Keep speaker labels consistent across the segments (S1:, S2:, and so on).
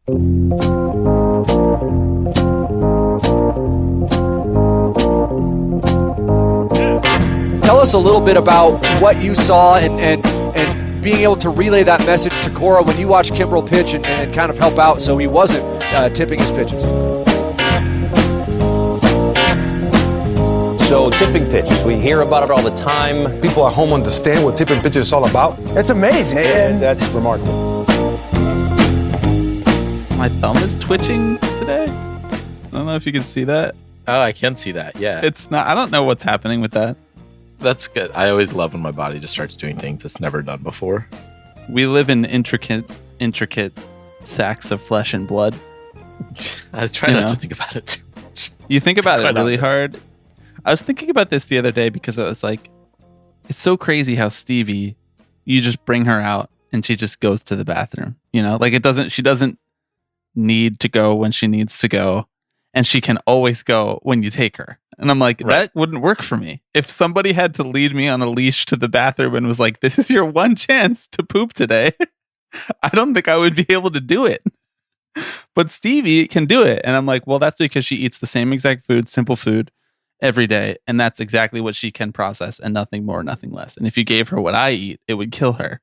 S1: Tell us a little bit about what you saw and being able to relay that message to Cora when you watched Kimbrel pitch and kind of help out so he wasn't tipping his pitches.
S2: So tipping pitches, we hear about it all the time.
S3: People at home understand what tipping pitches is all about.
S4: It's amazing. And
S3: that's remarkable.
S5: My thumb is twitching today. I don't know if you can see that.
S6: Oh, I can see that. Yeah.
S5: It's not. I don't know what's happening with that.
S6: That's good. I always love when my body just starts doing things it's never done before.
S5: We live in intricate sacks of flesh and blood.
S6: I was trying not to think about it too much.
S5: You think about it really hard. I was thinking about this the other day because I was like, it's so crazy how Stevie, you just bring her out and she just goes to the bathroom. Like she doesn't need to go when she needs to go. And she can always go when you take her. And I'm like, that wouldn't work for me. If somebody had to lead me on a leash to the bathroom and was like, this is your one chance to poop today, I don't think I would be able to do it. But Stevie can do it. And I'm like, well, that's because she eats the same exact food, simple food, every day. And that's exactly what she can process and nothing more, nothing less. And if you gave her what I eat, it would kill her.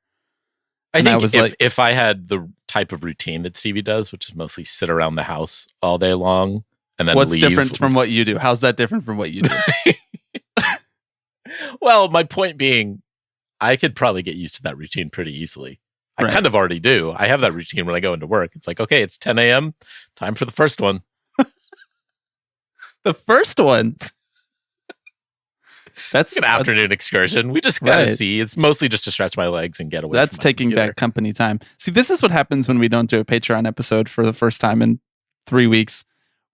S6: I think if I had the type of routine that Stevie does, which is mostly sit around the house all day long, and then
S5: what's
S6: leave.
S5: Different from what you do? How's that different from what you do?
S6: Well, my point being, I could probably get used to that routine pretty easily. I kind of already do. I have that routine when I go into work. It's like, okay, it's 10 a.m. Time for the first one.
S5: The first one?
S6: That's an afternoon excursion. We just gotta see. It's mostly just to stretch my legs and get away.
S5: That's taking back company time. See, this is what happens when we don't do a Patreon episode for the first time in 3 weeks.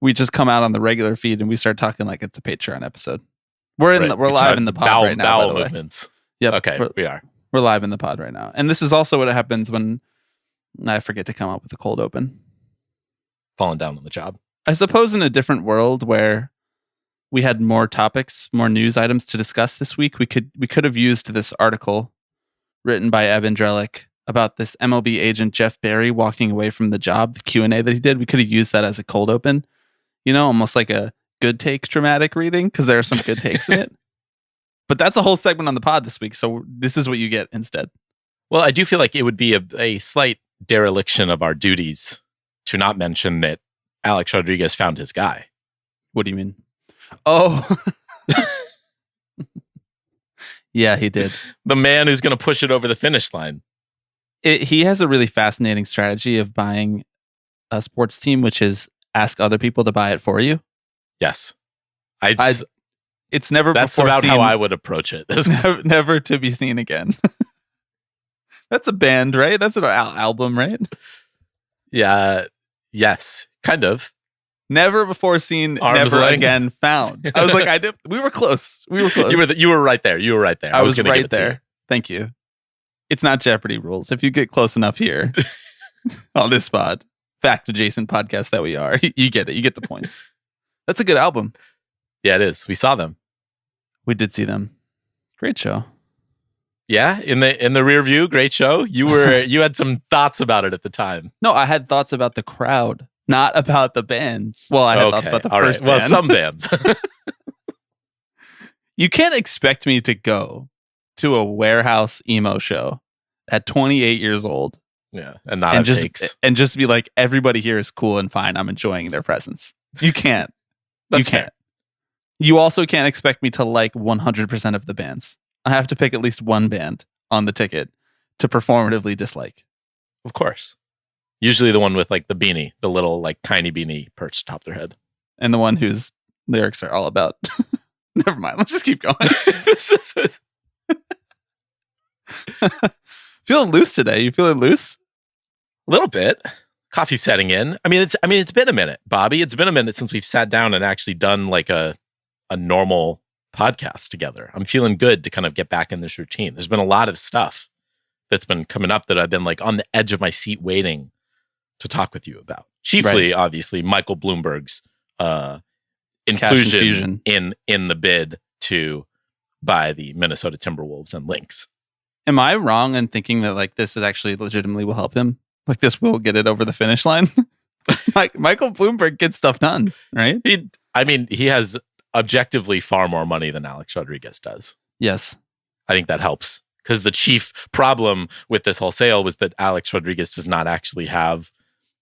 S5: We just come out on the regular feed and we start talking like it's a Patreon episode. We're live in the pod right now.
S6: Bowel movements.
S5: Yep.
S6: Okay, we are.
S5: We're live in the pod right now. And this is also what happens when I forget to come up with a cold open.
S6: Falling down on the job.
S5: I suppose in a different world where we had more topics, more news items to discuss this week, we could have used this article written by Evan Drellick about this MLB agent Jeff Barry walking away from the job, the Q&A that he did. We could have used that as a cold open, almost like a good take dramatic reading, because there are some good takes in it. But that's a whole segment on the pod this week, so this is what you get instead.
S6: Well, I do feel like it would be a slight dereliction of our duties to not mention that Alex Rodriguez found his guy.
S5: What do you mean? Oh, yeah, he did.
S6: The man who's going to push it over the finish line.
S5: He has a really fascinating strategy of buying a sports team, which is ask other people to buy it for you.
S6: Yes.
S5: It's never
S6: That's
S5: before
S6: about
S5: seen,
S6: how I would approach it.
S5: never to be seen again. That's a band, right? That's an album, right?
S6: Yeah. Yes. Kind of.
S5: Never before seen,
S6: Arms
S5: never
S6: length.
S5: again found. I was like, we were close. We were close.
S6: You were right there.
S5: I was right there. Thank you. It's not Jeopardy rules. If you get close enough here on this pod, fact adjacent podcast that we are, you get it. You get the points. That's a good album.
S6: Yeah, it is. We saw them.
S5: We did see them. Great show.
S6: Yeah, in the rear view, great show. You had some thoughts about it at the time.
S5: No, I had thoughts about the crowd, not about the bands. Well, I had thoughts about the first band.
S6: Well, some bands.
S5: You can't expect me to go to a warehouse emo show at 28 years old.
S6: Yeah, and
S5: just be like, everybody here is cool and fine. I'm enjoying their presence. You can't.
S6: That's
S5: you can't.
S6: fair.
S5: You also can't expect me to like 100% of the bands. I have to pick at least one band on the ticket to performatively dislike.
S6: Of course. Usually the one with like the beanie, the little like tiny beanie perched atop their head.
S5: And the one whose lyrics are all about... Never mind. Let's just keep going. Feeling loose today. You feeling loose?
S6: A little bit. Coffee setting in. It's been a minute, Bobby. It's been a minute since we've sat down and actually done like a normal podcast together. I'm feeling good to kind of get back in this routine. There's been a lot of stuff that's been coming up that I've been like on the edge of my seat waiting to talk with you about. Chiefly, obviously, Michael Bloomberg's inclusion in the bid to buy the Minnesota Timberwolves and Lynx.
S5: Am I wrong in thinking that like this is actually legitimately will help him? Like this will get it over the finish line? Michael Bloomberg gets stuff done, right?
S6: He has objectively far more money than Alex Rodriguez does.
S5: Yes.
S6: I think that helps, because the chief problem with this whole sale was that Alex Rodriguez does not actually have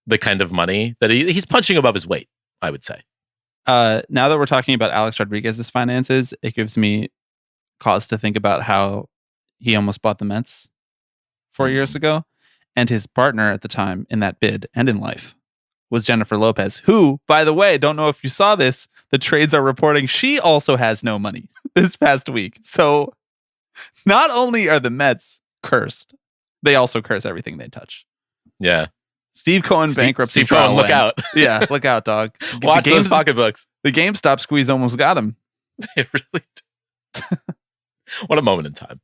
S6: the kind of money that he's punching above his weight, I would say.
S5: Now that we're talking about Alex Rodriguez's finances, it gives me cause to think about how he almost bought the Mets 4 years ago. And his partner at the time in that bid and in life was Jennifer Lopez, who, by the way, don't know if you saw this, the trades are reporting she also has no money this past week. So not only are the Mets cursed, they also curse everything they touch.
S6: Yeah.
S5: Steve Cohen bankruptcy.
S6: Steve Cohen, look out.
S5: Yeah, look out, dog.
S6: Watch those pocketbooks.
S5: The GameStop squeeze almost got him.
S6: It really did. What a moment in time.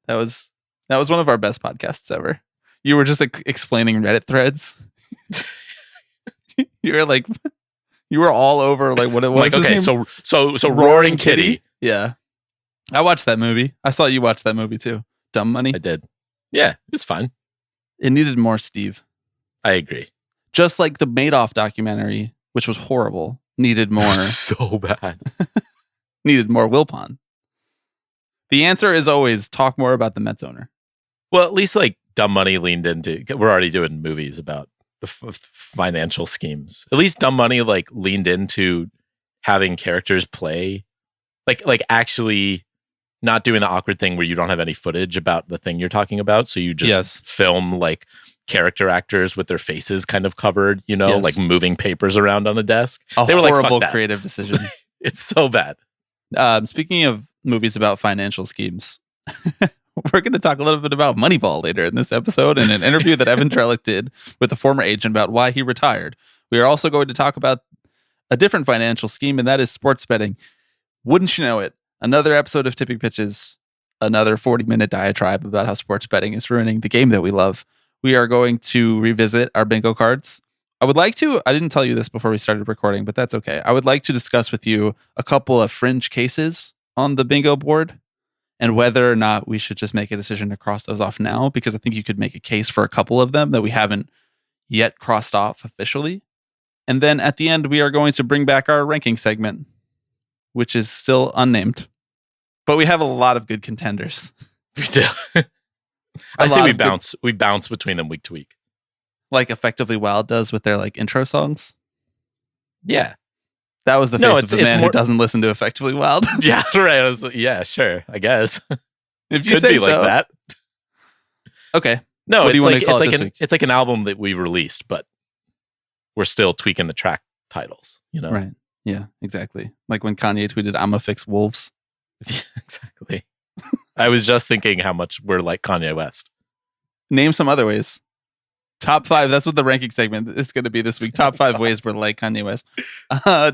S5: That was one of our best podcasts ever. You were just explaining Reddit threads. You were all over like what it was.
S6: Like, okay, so Roaring Kitty.
S5: Yeah. I watched that movie. I saw you watch that movie too. Dumb Money.
S6: I did. Yeah, it was fine.
S5: It needed more Steve.
S6: I agree.
S5: Just like the Madoff documentary, which was horrible, needed more.
S6: So bad.
S5: Needed more Wilpon. The answer is always talk more about the Mets owner.
S6: Well, at least like Dumb Money leaned into. We're already doing movies about financial schemes. At least Dumb Money like leaned into having characters play, like actually not doing the awkward thing where you don't have any footage about the thing you're talking about, so you just film like character actors with their faces kind of covered, like moving papers around on a desk.
S5: They were horrible, like, creative decision.
S6: It's so bad.
S5: Speaking of movies about financial schemes, we're going to talk a little bit about Moneyball later in this episode in an interview that Evan Trellick did with a former agent about why he retired. We are also going to talk about a different financial scheme, and that is sports betting. Wouldn't you know it? Another episode of Tipping Pitches, another 40-minute diatribe about how sports betting is ruining the game that we love. We are going to revisit our bingo cards. I didn't tell you this before we started recording, but that's okay. I would like to discuss with you a couple of fringe cases on the bingo board and whether or not we should just make a decision to cross those off now, because I think you could make a case for a couple of them that we haven't yet crossed off officially. And then at the end, we are going to bring back our ranking segment, which is still unnamed. But we have a lot of good contenders.
S6: We do. I say we bounce between them week to week.
S5: Like Effectively Wild does with their like intro songs.
S6: Yeah.
S5: That was the face of the man who doesn't listen to Effectively Wild.
S6: Yeah, right. Yeah, sure. I guess.
S5: If you
S6: could
S5: say
S6: be
S5: so.
S6: like that.
S5: Okay.
S6: No,
S5: what do you want to call it this week?
S6: It's like an album that we released, but we're still tweaking the track titles,
S5: Right. Yeah, exactly. Like when Kanye tweeted, "I'ma fix wolves."
S6: Yeah, exactly. I was just thinking how much we're like Kanye West.
S5: Name some other ways. Top 5. That's what the ranking segment is going to be this week. Top 5 ways we're like Kanye West.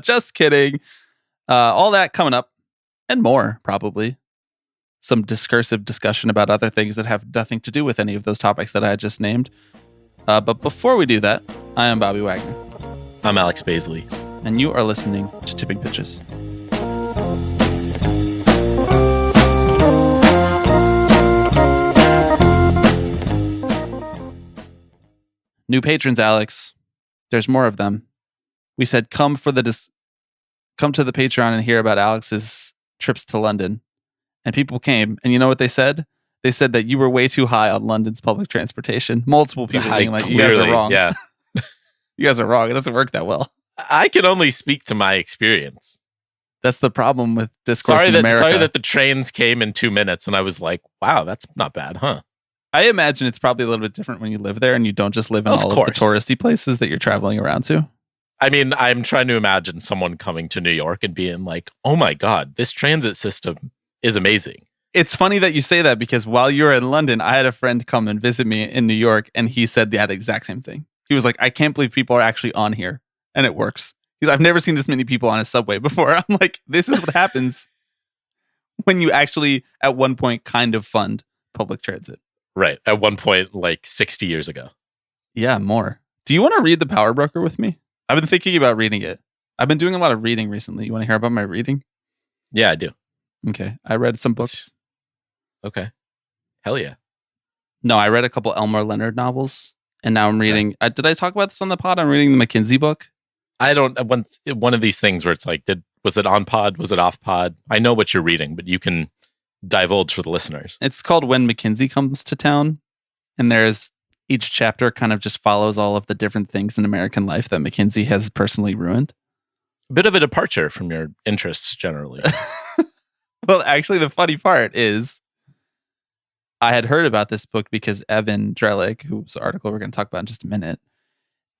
S5: Just kidding. All that coming up and more, probably. Some discursive discussion about other things that have nothing to do with any of those topics that I just named. But before we do that, I am Bobby Wagner.
S6: I'm Alex Baisley.
S5: And you are listening to Tipping Pitches. New patrons, Alex. There's more of them. We said come to the Patreon and hear about Alex's trips to London. And people came, and you know what they said? They said that you were way too high on London's public transportation. Multiple people being like, you guys are wrong.
S6: Yeah.
S5: You guys are wrong. It doesn't work that well.
S6: I can only speak to my experience.
S5: That's the problem with discourse in America.
S6: Sorry that the trains came in 2 minutes, and I was like, wow, that's not bad, huh?
S5: I imagine it's probably a little bit different when you live there and you don't just live in all of the touristy places that you're traveling around to.
S6: I mean, I'm trying to imagine someone coming to New York and being like, oh my God, this transit system is amazing.
S5: It's funny that you say that because while you were in London, I had a friend come and visit me in New York and he said that exact same thing. He was like, I can't believe people are actually on here and it works. He's like, I've never seen this many people on a subway before. I'm like, this is what happens when you actually at one point kind of fund public transit.
S6: Right. At one point, like 60 years ago.
S5: Yeah, more. Do you want to read The Power Broker with me? I've been thinking about reading it. I've been doing a lot of reading recently. You want to hear about my reading?
S6: Yeah, I do.
S5: Okay. I read some books.
S6: Okay. Hell yeah.
S5: No, I read a couple Elmore Leonard novels. And now I'm reading. Did I talk about this on the pod? I'm reading the McKinsey book.
S6: I don't. One of these things where it's like, was it on pod? Was it off pod? I know what you're reading, but you can divulge for the listeners.
S5: It's called When McKinsey Comes to Town, and there's each chapter kind of just follows all of the different things in American life that McKinsey has personally ruined.
S6: A bit of a departure from your interests generally.
S5: Well, actually, the funny part is I had heard about this book because Evan Drellick, whose article we're going to talk about in just a minute,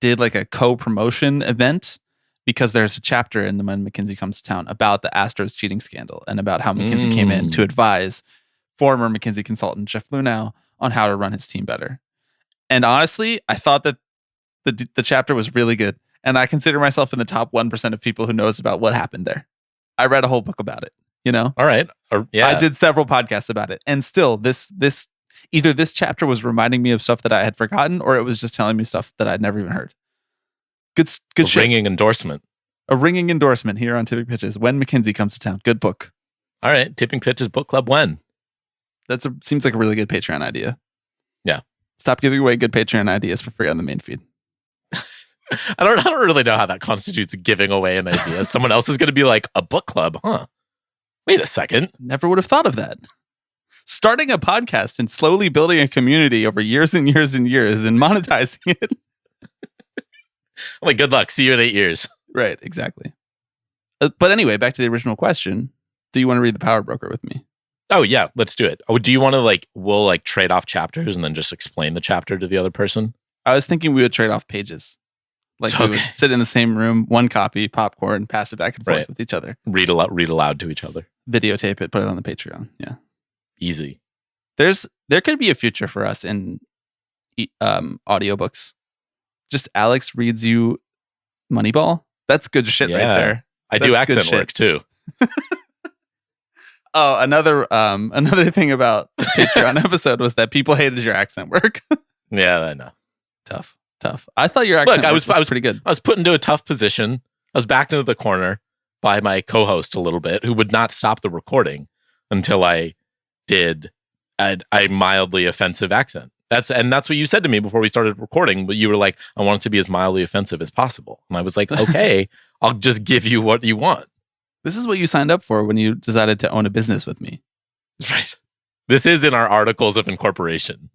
S5: did like a co-promotion event because there's a chapter in the When McKinsey Comes to Town about the Astros cheating scandal and about how McKinsey came in to advise former McKinsey consultant Jeff Lunau on how to run his team better. And honestly, I thought that the chapter was really good. And I consider myself in the top 1% of people who knows about what happened there. I read a whole book about it, you know?
S6: All right. Yeah.
S5: I did several podcasts about it. And still, this either this chapter was reminding me of stuff that I had forgotten, or it was just telling me stuff that I'd never even heard. Good shit.
S6: Ringing endorsement.
S5: A ringing endorsement here on Tipping Pitches. When McKinsey Comes to Town. Good book.
S6: All right. Tipping Pitches Book Club when?
S5: Seems like a really good Patreon idea.
S6: Yeah.
S5: Stop giving away good Patreon ideas for free on the main feed.
S6: I don't really know how that constitutes giving away an idea. Someone else is going to be like, a book club, huh? Wait a second.
S5: Never would have thought of that. Starting a podcast and slowly building a community over years and years and years and monetizing it.
S6: Well, good luck. See you in 8 years.
S5: Right, exactly. But anyway, back to the original question. Do you want to read The Power Broker with me?
S6: Oh, yeah. Let's do it. Oh, do you want to we'll trade off chapters and then just explain the chapter to the other person?
S5: I was thinking we would trade off pages. We would sit in the same room, one copy, popcorn, pass it back and forth with each other.
S6: Read aloud to each other.
S5: Videotape it, put it on the Patreon. Yeah.
S6: Easy.
S5: There could be a future for us in audiobooks. Just Alex reads you Moneyball. That's good shit right there.
S6: I do accent work too.
S5: Oh, another thing about the Patreon episode was that people hated your accent work.
S6: Yeah, I know.
S5: Tough. I thought your accent was pretty good.
S6: I was put into a tough position. I was backed into the corner by my co-host a little bit, who would not stop the recording until I did a mildly offensive accent. That's what you said to me before we started recording. But you were like, I want it to be as mildly offensive as possible. And I was like, okay, I'll just give you what you want.
S5: This is what you signed up for when you decided to own a business with me.
S6: Right. This is in our articles of incorporation.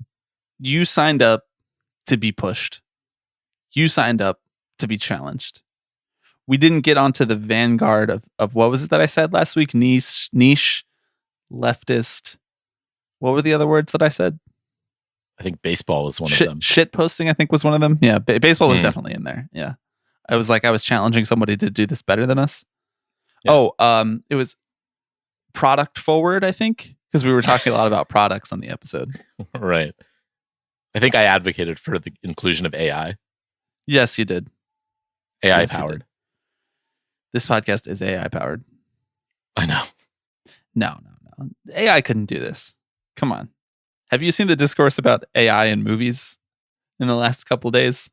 S5: You signed up to be pushed. You signed up to be challenged. We didn't get onto the vanguard of what was it that I said last week? Niche, leftist. What were the other words that I said?
S6: I think baseball was one of them.
S5: Shit posting, I think, was one of them. Yeah, baseball was definitely in there. Yeah. I was challenging somebody to do this better than us. Yeah. Oh, it was product forward, I think, because we were talking a lot about products on the episode.
S6: Right. I think I advocated for the inclusion of AI.
S5: Yes, you did.
S6: AI powered.
S5: This podcast is AI powered.
S6: I know.
S5: No. AI couldn't do this. Come on. Have you seen the discourse about AI in movies in the last couple of days?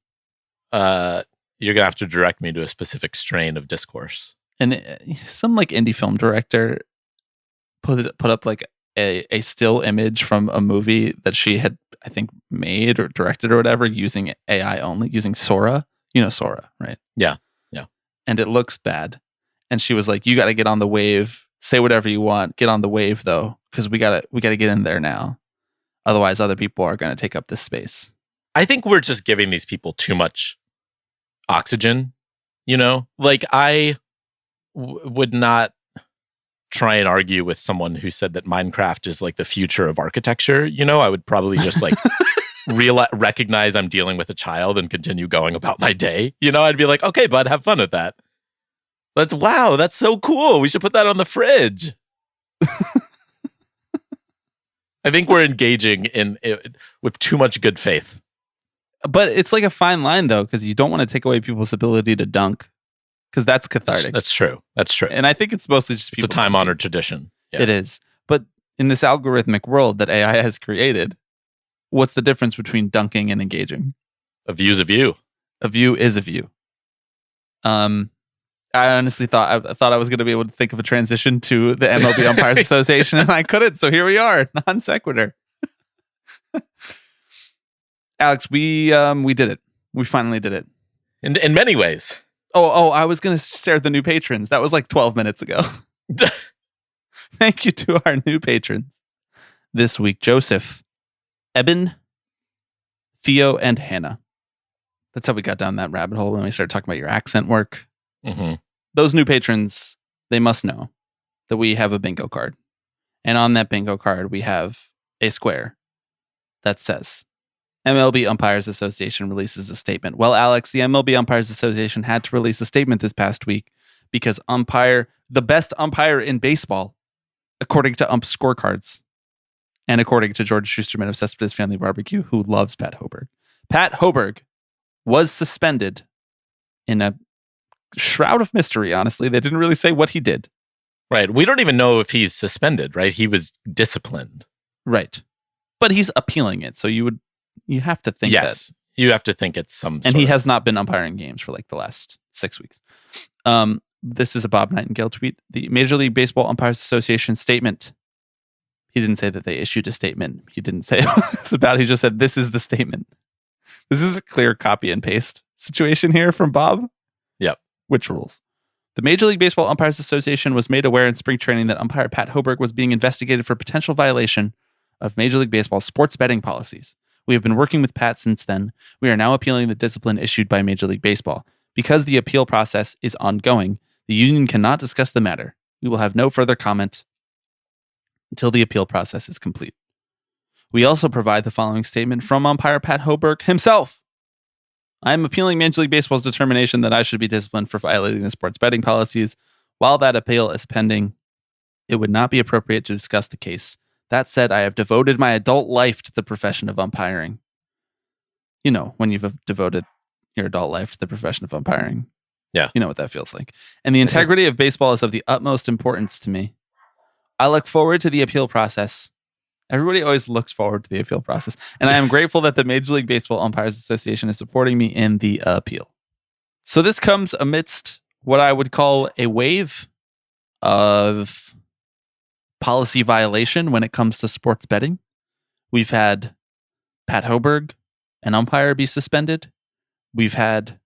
S6: You're gonna have to direct me to a specific strain of discourse.
S5: And some indie film director put up a still image from a movie that she had, I think, made or directed or whatever using AI only, using Sora. You know Sora, right?
S6: Yeah.
S5: And it looks bad. And she was like, "You got to get on the wave. Say whatever you want. Get on the wave, though, because we gotta get in there now. Otherwise, other people are going to take up this space."
S6: I think we're just giving these people too much oxygen. You know, I would not try and argue with someone who said that Minecraft is the future of architecture. You know, I would probably just recognize I'm dealing with a child and continue going about my day. You know, I'd be like, okay, bud, have fun with that. That's so cool. We should put that on the fridge. I think we're engaging in it with too much good faith.
S5: But it's a fine line, though, because you don't want to take away people's ability to dunk, because that's cathartic.
S6: That's true.
S5: And I think it's mostly just people.
S6: It's a time-honored tradition. Yeah.
S5: It is. But in this algorithmic world that AI has created, what's the difference between dunking and engaging?
S6: A view's a view.
S5: A view is a view. I honestly thought I was going to be able to think of a transition to the MLB Umpires Association, and I couldn't. So here we are, non sequitur. Alex, we did it. We finally did it.
S6: In many ways.
S5: Oh, I was going to share the new patrons. That was like 12 minutes ago. Thank you to our new patrons this week. Joseph, Eben, Theo, and Hannah. That's how we got down that rabbit hole when we started talking about your accent work.
S6: Mm-hmm.
S5: Those new patrons, they must know that we have a bingo card. And on that bingo card, we have a square that says, MLB Umpires Association releases a statement. Well, Alex, the MLB Umpires Association had to release a statement this past week because the best umpire in baseball, according to ump scorecards, and according to George Schusterman of Cespedes Family Barbecue, who loves Pat Hoberg, Pat Hoberg was suspended in a shroud of mystery, honestly. They didn't really say what he did.
S6: Right. We don't even know if he's suspended, right? He was disciplined.
S5: Right. But he's appealing it, so you have to think that.
S6: You have to think it's some
S5: and he has not been umpiring games for like the last 6 weeks. This is a Bob Nightingale tweet. The Major League Baseball Umpires Association statement. He didn't say that they issued a statement. He didn't say what it was about. He just said, this is the statement. This is a clear copy and paste situation here from Bob.
S6: Yep.
S5: Which rules? The Major League Baseball Umpires Association was made aware in spring training that umpire Pat Hoberg was being investigated for potential violation of Major League Baseball sports betting policies. We have been working with Pat since then. We are now appealing the discipline issued by Major League Baseball. Because the appeal process is ongoing, the union cannot discuss the matter. We will have no further comment until the appeal process is complete. We also provide the following statement from umpire Pat Hoberg himself. I am appealing Major League Baseball's determination that I should be disciplined for violating the sports betting policies. While that appeal is pending, it would not be appropriate to discuss the case. That said, I have devoted my adult life to the profession of umpiring. You know, when you've devoted your adult life to the profession of umpiring.
S6: Yeah.
S5: You know what that feels like. And the integrity of baseball is of the utmost importance to me. I look forward to the appeal process. Everybody always looks forward to the appeal process. And I am grateful that the Major League Baseball Umpires Association is supporting me in the appeal. So this comes amidst what I would call a wave of policy violation when it comes to sports betting. We've had Pat Hoberg, an umpire, be suspended. We've had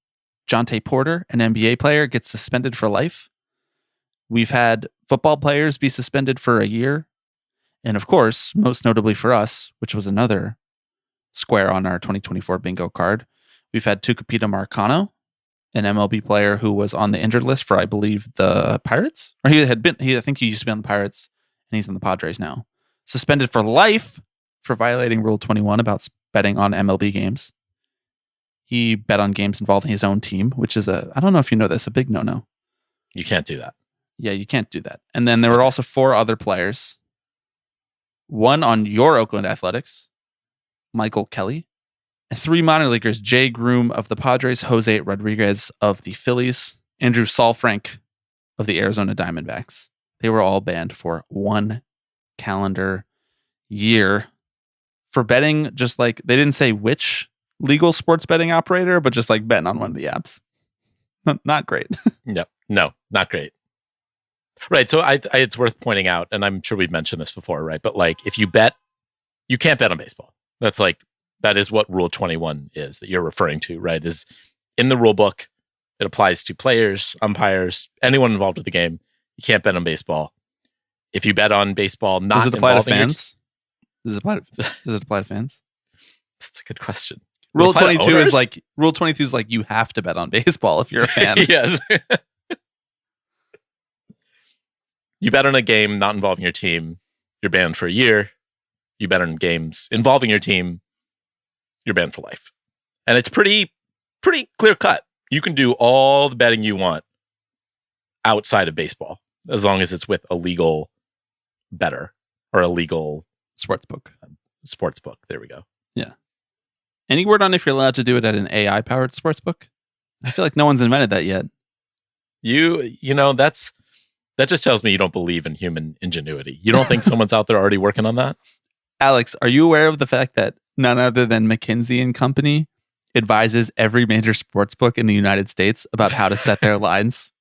S5: Jonte Porter, an NBA player, get suspended for life. We've had football players be suspended for a year. And of course, most notably for us, which was another square on our 2024 bingo card, we've had Tucupita Marcano, an MLB player who was on the injured list for, I believe, the Pirates. Or I think he used to be on the Pirates, and he's on the Padres now. Suspended for life for violating Rule 21 about betting on MLB games. He bet on games involving his own team, which is I don't know if you know this, a big no-no.
S6: You can't do that.
S5: Yeah, you can't do that. And then there were also 4 other players. One on your Oakland Athletics, Michael Kelly, and 3 minor leaguers, Jay Groom of the Padres, Jose Rodriguez of the Phillies, Andrew Saalfrank of the Arizona Diamondbacks. They were all banned for 1 calendar year for betting, just like, they didn't say which legal sports betting operator, but just like betting on one of the apps. Not great.
S6: No, not great. Right. So it's worth pointing out, and I'm sure we've mentioned this before, right? But like, if you bet, you can't bet on baseball. That is what Rule 21 is that you're referring to, right? Is in the rule book. It applies to players, umpires, anyone involved with the game. You can't bet on baseball. If you bet on baseball, not
S5: does it apply to
S6: involving
S5: fans? Does it apply to fans?
S6: That's a good question.
S5: Rule 22 is like you have to bet on baseball if you're a fan.
S6: Yes. You bet on a game not involving your team, you're banned for a year. You bet on games involving your team, you're banned for life. And it's pretty clear cut. You can do all the betting you want outside of baseball, as long as it's with a legal bettor or a legal
S5: sportsbook.
S6: There we go.
S5: Yeah. Any word on if you're allowed to do it at an AI-powered sportsbook? I feel like no one's invented that yet.
S6: You know, that just tells me you don't believe in human ingenuity. You don't think someone's out there already working on that?
S5: Alex, are you aware of the fact that none other than McKinsey and Company advises every major sportsbook in the United States about how to set their lines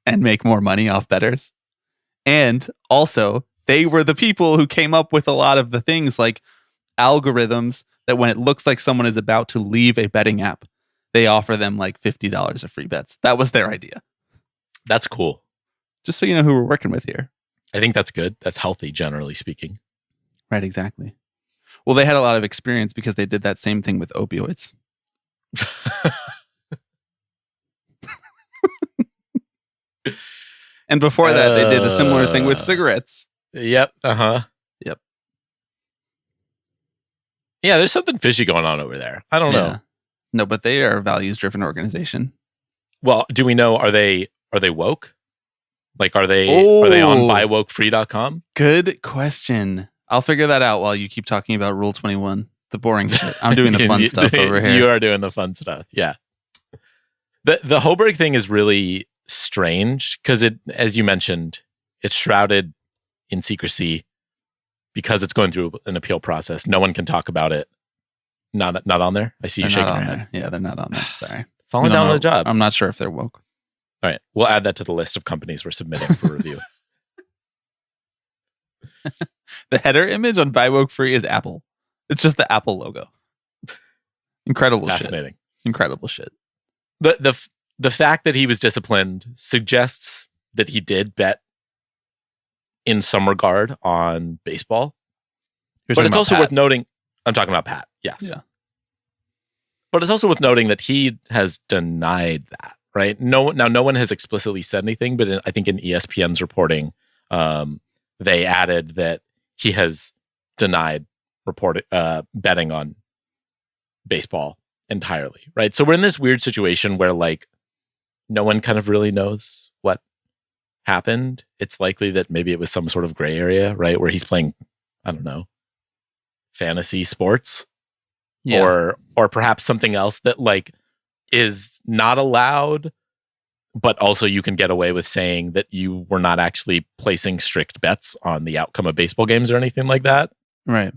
S5: and make more money off bettors? And also, they were the people who came up with a lot of the things like algorithms that when it looks like someone is about to leave a betting app, they offer them like $50 of free bets. That was their idea.
S6: That's cool.
S5: Just so you know who we're working with here.
S6: I think that's good. That's healthy, generally speaking.
S5: Right, exactly. Well, they had a lot of experience because they did that same thing with opioids. And before that, they did a similar thing with cigarettes.
S6: Yep. Uh-huh.
S5: Yep.
S6: Yeah, there's something fishy going on over there. I don't know.
S5: No, but they are a values-driven organization.
S6: Well, do we know, are they woke? Like, are they on buywokefree.com?
S5: Good question. I'll figure that out while you keep talking about Rule 21. The boring shit. I'm doing the fun stuff over here.
S6: You are doing the fun stuff. Yeah. The Hoberg thing is really strange because it, as you mentioned, it's shrouded in secrecy because it's going through an appeal process. No one can talk about it. Not on there. I see you shaking your head.
S5: Yeah, they're not on there. Sorry.
S6: Falling down on the job.
S5: I'm not sure if they're woke.
S6: All right. We'll add that to the list of companies we're submitting for review.
S5: The header image on Buy Woke Free is Apple. It's just the Apple logo. Incredible
S6: Fascinating.
S5: Shit. Incredible shit.
S6: The fact that he was disciplined suggests that he did bet in some regard on baseball. But it's also worth noting, I'm talking about Pat. Yes.
S5: Yeah.
S6: But it's also worth noting that he has denied that, right? No one has explicitly said anything, but I think in ESPN's reporting, they added that he has denied betting on baseball entirely, right? So we're in this weird situation where like no one kind of really knows what happened. It's likely that maybe it was some sort of gray area, right? Where he's playing, I don't know, fantasy sports, or perhaps something else that like is not allowed, but also you can get away with saying that you were not actually placing strict bets on the outcome of baseball games or anything like that.
S5: Right.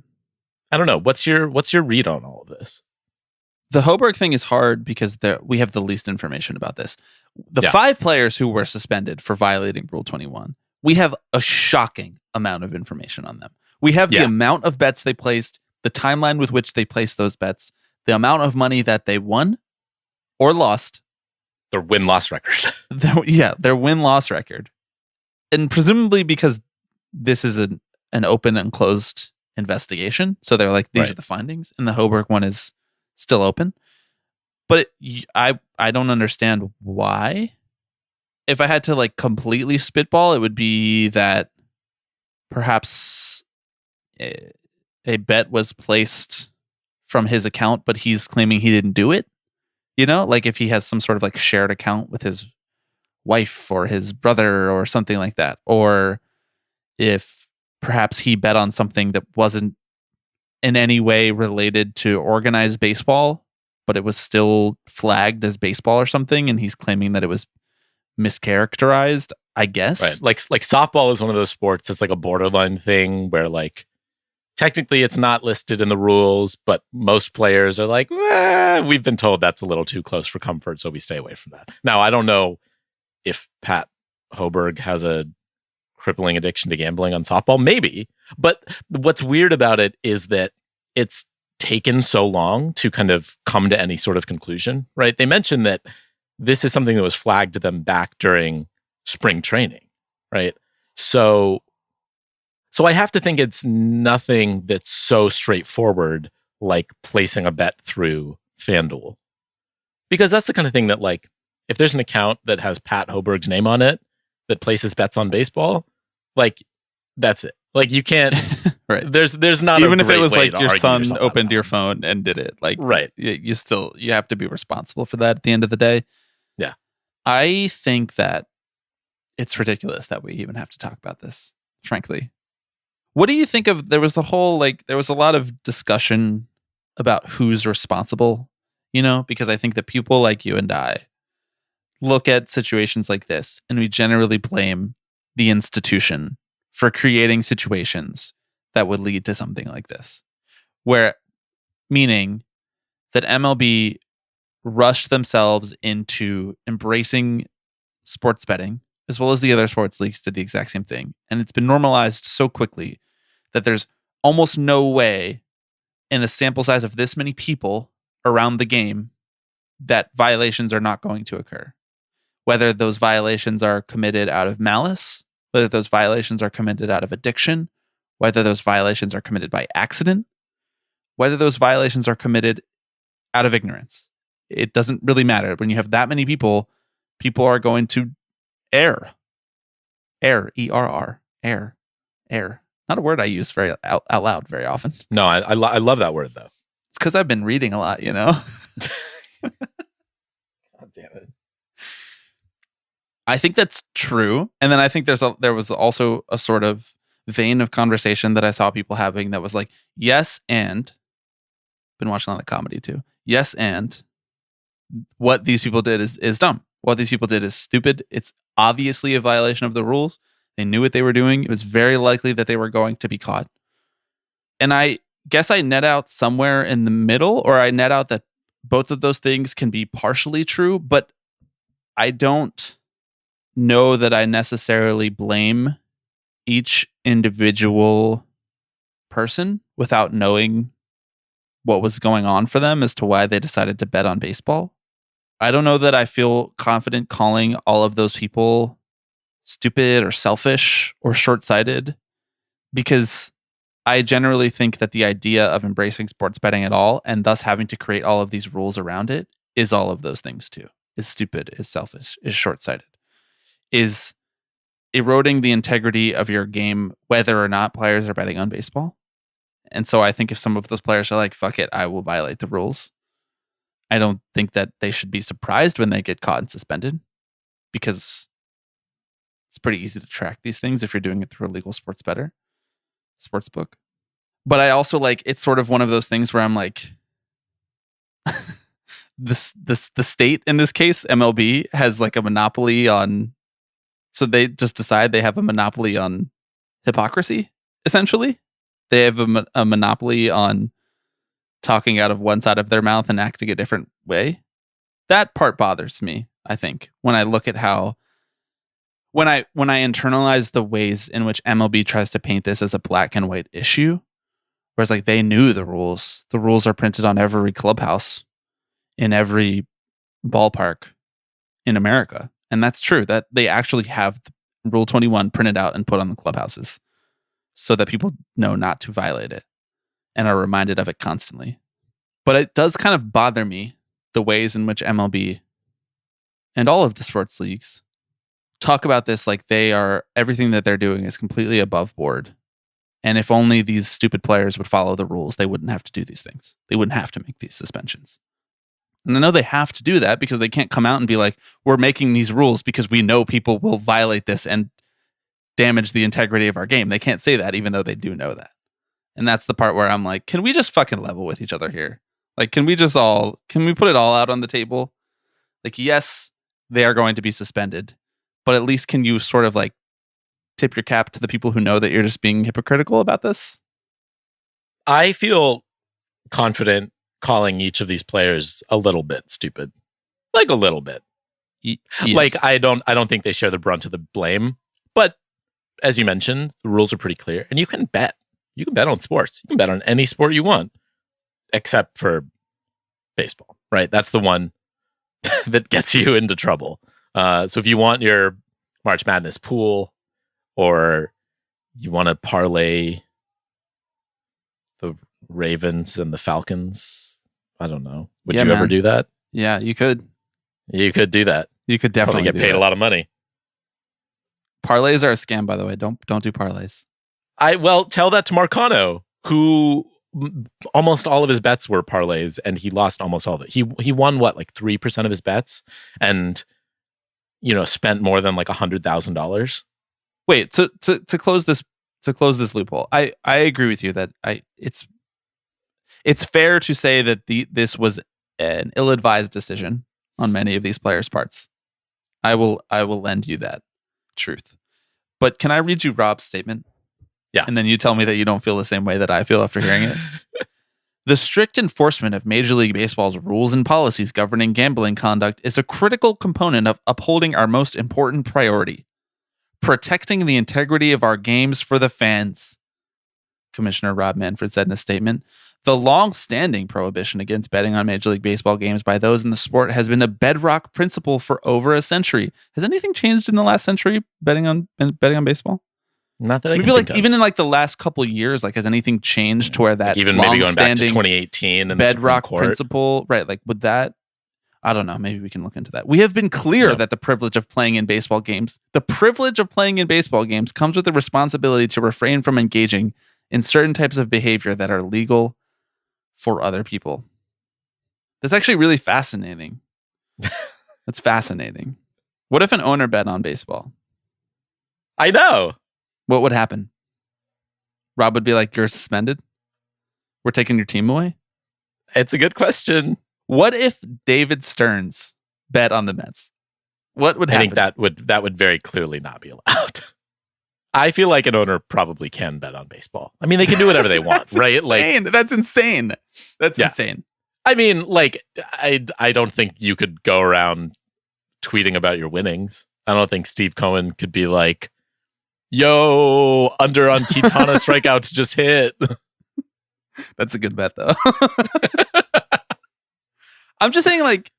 S6: I don't know. What's your read on all of this?
S5: The Hoberg thing is hard because we have the least information about this. The 5 players who were suspended for violating Rule 21, we have a shocking amount of information on them. We have the amount of bets they placed, the timeline with which they placed those bets, the amount of money that they won or lost.
S6: Their win-loss record.
S5: Their win-loss record. And presumably because this is an open and closed investigation. So they're like, these are the findings. And the Hoberg one is still open. But I don't understand why. If I had to like completely spitball, it would be that perhaps a bet was placed from his account, but he's claiming he didn't do it. You know, like if he has some sort of like shared account with his wife or his brother or something like that. Or if perhaps he bet on something that wasn't in any way related to organized baseball, but it was still flagged as baseball or something, and he's claiming that it was mischaracterized, I guess.
S6: Right. Like softball is one of those sports that's like a borderline thing where like technically it's not listed in the rules, but most players are like, we've been told that's a little too close for comfort, so we stay away from that. Now, I don't know if Pat Hoberg has a crippling addiction to gambling on softball, maybe. But what's weird about it is that it's taken so long to kind of come to any sort of conclusion, right? They mentioned that this is something that was flagged to them back during spring training, right? So I have to think it's nothing that's so straightforward like placing a bet through FanDuel. Because that's the kind of thing that like, if there's an account that has Pat Hoberg's name on it that places bets on baseball, like that's it. Like you can't,
S5: right?
S6: There's not
S5: even
S6: a
S5: if it was like your son
S6: yourself
S5: opened your phone and did it, like
S6: right.
S5: You have to be responsible for that at the end of the day.
S6: Yeah,
S5: I think that it's ridiculous that we even have to talk about this. Frankly, what do you think of? There was a lot of discussion about who's responsible. You know, because I think that people like you and I look at situations like this and we generally blame the institution for creating situations that would lead to something like this, meaning that MLB rushed themselves into embracing sports betting, as well as the other sports leagues did the exact same thing. And it's been normalized so quickly that there's almost no way in a sample size of this many people around the game that violations are not going to occur. Whether those violations are committed out of malice, whether those violations are committed out of addiction, whether those violations are committed by accident, whether those violations are committed out of ignorance. It doesn't really matter. When you have that many people, people are going to err. Err, E-R-R, err, err. Not a word I use very out loud very often.
S6: No, I love that word, though.
S5: It's because I've been reading a lot, you know?
S6: God damn it.
S5: I think that's true. And then I think there was also a sort of vein of conversation that I saw people having that was like, yes, and been watching a lot of comedy too. Yes, and what these people did is dumb. What these people did is stupid. It's obviously a violation of the rules. They knew what they were doing. It was very likely that they were going to be caught. And I guess I net out somewhere in the middle, or I net out that both of those things can be partially true, but I don't know that I necessarily blame each individual person without knowing what was going on for them as to why they decided to bet on baseball. I don't know that I feel confident calling all of those people stupid or selfish or short-sighted, because I generally think that the idea of embracing sports betting at all and thus having to create all of these rules around it is all of those things too. Is stupid, is selfish, is short-sighted, is eroding the integrity of your game, whether or not players are betting on baseball. And so I think if some of those players are like, fuck it, I will violate the rules, I don't think that they should be surprised when they get caught and suspended, because it's pretty easy to track these things if you're doing it through a legal sports book. But I also like, it's sort of one of those things where I'm like, the state in this case, MLB, has like a monopoly on, so they just decide they have a monopoly on hypocrisy, essentially. They have a monopoly on talking out of one side of their mouth and acting a different way. That part bothers me, I think, when I look at how, when I internalize the ways in which MLB tries to paint this as a black and white issue, whereas like they knew the rules. The rules are printed on every clubhouse in every ballpark in America. And that's true, that they actually have Rule 21 printed out and put on the clubhouses so that people know not to violate it and are reminded of it constantly. But it does kind of bother me the ways in which MLB and all of the sports leagues talk about this like everything that they're doing is completely above board. And if only these stupid players would follow the rules, they wouldn't have to do these things. They wouldn't have to make these suspensions. And I know they have to do that because they can't come out and be like, we're making these rules because we know people will violate this and damage the integrity of our game. They can't say that, even though they do know that. And that's the part where I'm like, can we just fucking level with each other here? Like, can we put it all out on the table? Like, yes, they are going to be suspended, but at least can you sort of like tip your cap to the people who know that you're just being hypocritical about this?
S6: I feel confident calling each of these players a little bit stupid. Like a little bit.
S5: Yes.
S6: Like I don't think they share the brunt of the blame, but as you mentioned, the rules are pretty clear and you can bet. You can bet on sports. You can bet on any sport you want except for baseball, right? That's the one that gets you into trouble. So if you want your March Madness pool, or you want to parlay the Ravens and the Falcons, I don't know. Would you ever do that?
S5: Yeah, you could.
S6: You could do that.
S5: You could definitely
S6: get paid a lot of money.
S5: Parlays are a scam, by the way. Don't do parlays.
S6: Tell that to Marcano, who almost all of his bets were parlays, and he lost almost all of it. He won what, like 3% of his bets, and spent more than like $100,000.
S5: Wait, to close this loophole, I agree with you that it's fair to say that this was an ill-advised decision on many of these players' parts. I will lend you that truth. But can I read you Rob's statement?
S6: Yeah.
S5: And then you tell me that you don't feel the same way that I feel after hearing it. The strict enforcement of Major League Baseball's rules and policies governing gambling conduct is a critical component of upholding our most important priority: protecting the integrity of our games for the fans. Commissioner Rob Manfred said in a statement. The long-standing prohibition against betting on Major League Baseball games by those in the sport has been a bedrock principle for over a century. Has anything changed in the last century betting on baseball?
S6: Not that I
S5: maybe
S6: can
S5: like
S6: think of.
S5: even in like the last couple of years, like has anything changed to where that
S6: Like even maybe going back to 2018 and
S5: bedrock
S6: the Supreme Court.
S5: principle, right? Like would that? I don't know. Maybe we can look into that. We have been clear that the privilege of playing in baseball games comes with the responsibility to refrain from engaging in certain types of behavior that are legal for other people. That's actually really fascinating. That's fascinating. What if an owner bet on baseball?
S6: I know.
S5: What would happen? Rob would be like, "You're suspended. We're taking your team away."
S6: It's a good question.
S5: What if David Stearns bet on the Mets? What would happen?
S6: I think that would very clearly not be allowed. I feel like an owner probably can bet on baseball. I mean, they can do whatever they want, right?
S5: Insane.
S6: Like
S5: that's insane. That's insane.
S6: I mean, like I don't think you could go around tweeting about your winnings. I don't think Steve Cohen could be like, "Yo, under on Quintana strikeouts just hit."
S5: That's a good bet, though. I'm just saying, like,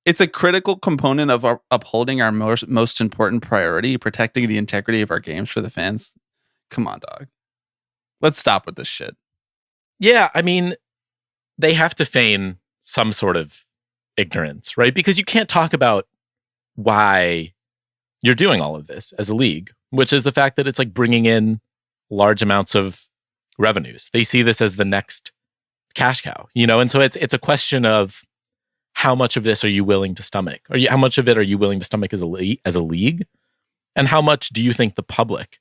S5: it's a critical component of upholding our most important priority, protecting the integrity of our games for the fans. Come on, dog. Let's stop with this shit.
S6: Yeah, I mean, they have to feign some sort of ignorance, right? Because you can't talk about why you're doing all of this as a league, which is the fact that it's like bringing in large amounts of revenues. They see this as the next cash cow, and so it's a question of how much of this are you willing to stomach? How much of it are you willing to stomach as a league? And how much do you think the public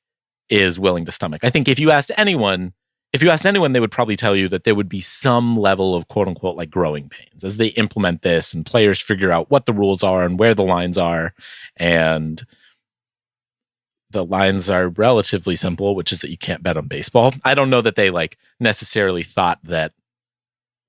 S6: is willing to stomach? I think if you asked anyone, they would probably tell you that there would be some level of quote unquote like growing pains as they implement this and players figure out what the rules are and where the lines are. And the lines are relatively simple, which is that you can't bet on baseball. I don't know that they like necessarily thought that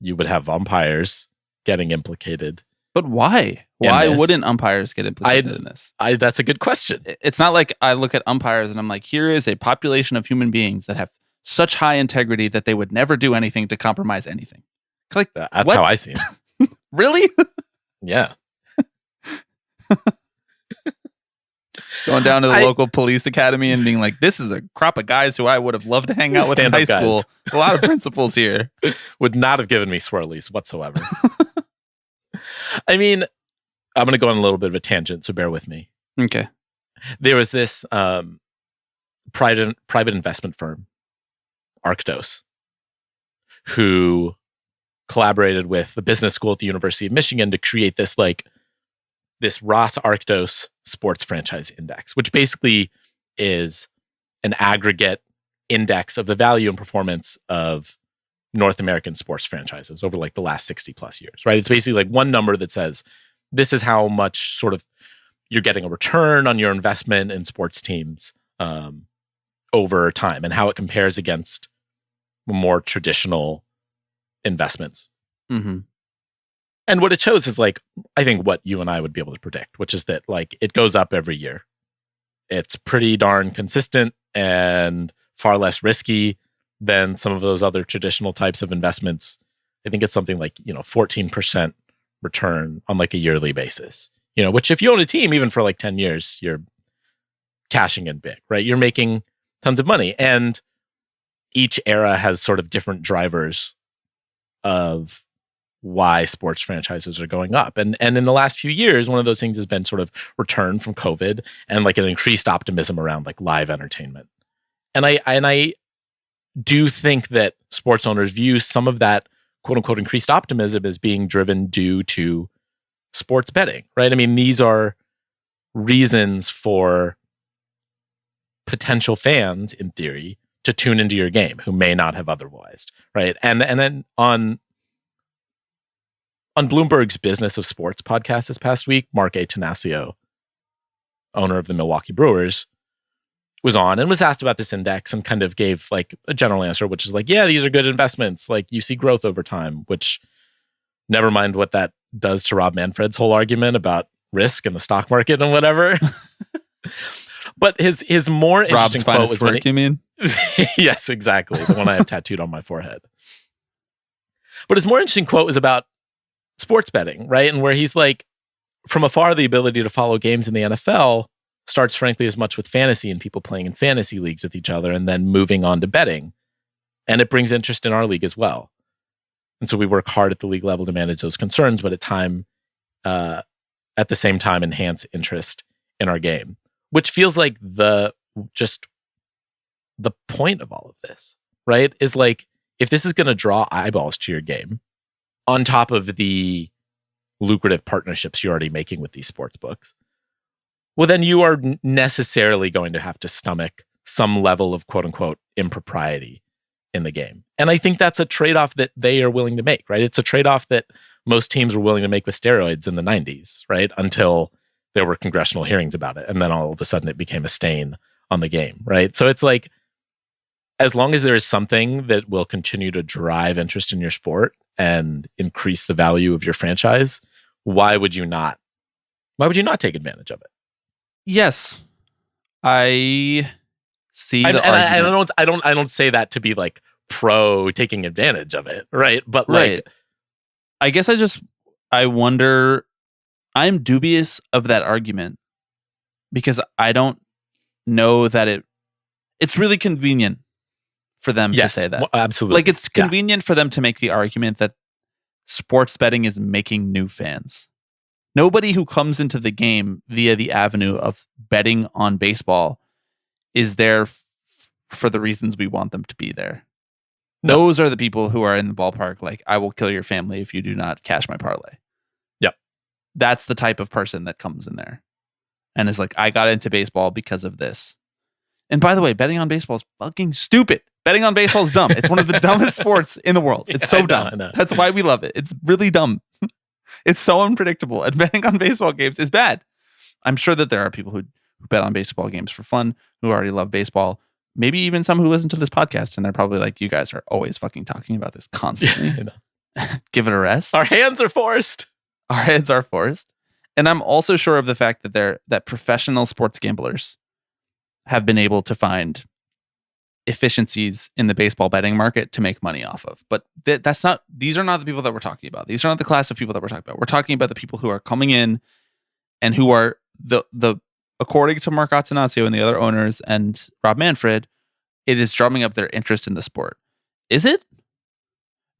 S6: you would have umpires getting implicated.
S5: But why? Why wouldn't umpires get implicated in this?
S6: That's a good question.
S5: It's not like I look at umpires and I'm like, here is a population of human beings that have such high integrity that they would never do anything to compromise anything. Like,
S6: that's
S5: what?
S6: how I see it.
S5: Really?
S6: Yeah.
S5: Going down to the local police academy and being like, this is a crop of guys who I would have loved to hang out with in high school. A lot of principles here.
S6: Would not have given me swirlies whatsoever. I mean, I'm going to go on a little bit of a tangent, so bear with me.
S5: Okay.
S6: There was this private investment firm, Arctos, who collaborated with the business school at the University of Michigan to create this Ross Arctos sports franchise index, which basically is an aggregate index of the value and performance of North American sports franchises over like the last 60 plus years, right? It's basically like one number that says this is how much sort of you're getting a return on your investment in sports teams over time and how it compares against more traditional investments.
S5: Mm-hmm.
S6: And what it shows is like, I think what you and I would be able to predict, which is that like it goes up every year. It's pretty darn consistent and far less risky than some of those other traditional types of investments. I think it's something like, 14% return on like a yearly basis, which if you own a team, even for like 10 years, you're cashing in big, right? You're making tons of money. And each era has sort of different drivers of why sports franchises are going up. And in the last few years, one of those things has been sort of return from COVID and like an increased optimism around like live entertainment. And I do think that sports owners view some of that quote unquote increased optimism as being driven due to sports betting, right? I mean, these are reasons for potential fans, in theory, to tune into your game who may not have otherwise, right? And then on Bloomberg's Business of Sports podcast this past week, Mark A. Tanasio, owner of the Milwaukee Brewers, was on and was asked about this index and kind of gave like a general answer, which is like, yeah, these are good investments. Like you see growth over time, which never mind what that does to Rob Manfred's whole argument about risk in the stock market and whatever. But his more interesting quote was
S5: work, you mean?
S6: Yes, exactly. The one I have tattooed on my forehead. But his more interesting quote was about sports betting, right? And where he's like, from afar, the ability to follow games in the NFL starts, frankly, as much with fantasy and people playing in fantasy leagues with each other and then moving on to betting. And it brings interest in our league as well. And so we work hard at the league level to manage those concerns, but at the same time, enhance interest in our game, which feels like the point of all of this, right? Is like, if this is going to draw eyeballs to your game on top of the lucrative partnerships you're already making with these sports books, well, then you are necessarily going to have to stomach some level of quote unquote impropriety in the game. And I think that's a trade-off that they are willing to make, right? It's a trade-off that most teams were willing to make with steroids in the 90s, right? Until there were congressional hearings about it. And then all of a sudden it became a stain on the game, right? So it's like, as long as there is something that will continue to drive interest in your sport and increase the value of your franchise, why would you not take advantage of it?
S5: Yes. I see the
S6: argument. I don't say that to be like pro taking advantage of it, right? But like,
S5: I guess I wonder, I'm dubious of that argument because I don't know that it's really convenient for them to say that.
S6: Absolutely.
S5: Like, it's convenient for them to make the argument that sports betting is making new fans. Nobody who comes into the game via the avenue of betting on baseball is there for the reasons we want them to be there. No. Those are the people who are in the ballpark like, I will kill your family if you do not cash my parlay.
S6: Yep.
S5: That's the type of person that comes in there and is like, I got into baseball because of this. And by the way, betting on baseball is fucking stupid. Betting on baseball is dumb. It's one of the dumbest sports in the world. It's so dumb. I know. That's why we love it. It's really dumb. It's so unpredictable. And betting on baseball games is bad. I'm sure that there are people who bet on baseball games for fun, who already love baseball. Maybe even some who listen to this podcast and they're probably like, you guys are always fucking talking about this constantly. Give it a rest.
S6: Our hands are forced.
S5: Our hands are forced. And I'm also sure of the fact that professional sports gamblers have been able to find efficiencies in the baseball betting market to make money off of. But these are not the people that we're talking about. These are not the class of people that we're talking about. We're talking about the people who are coming in and who are the according to Mark Attanasio and the other owners and Rob Manfred, it is drumming up their interest in the sport. Is it?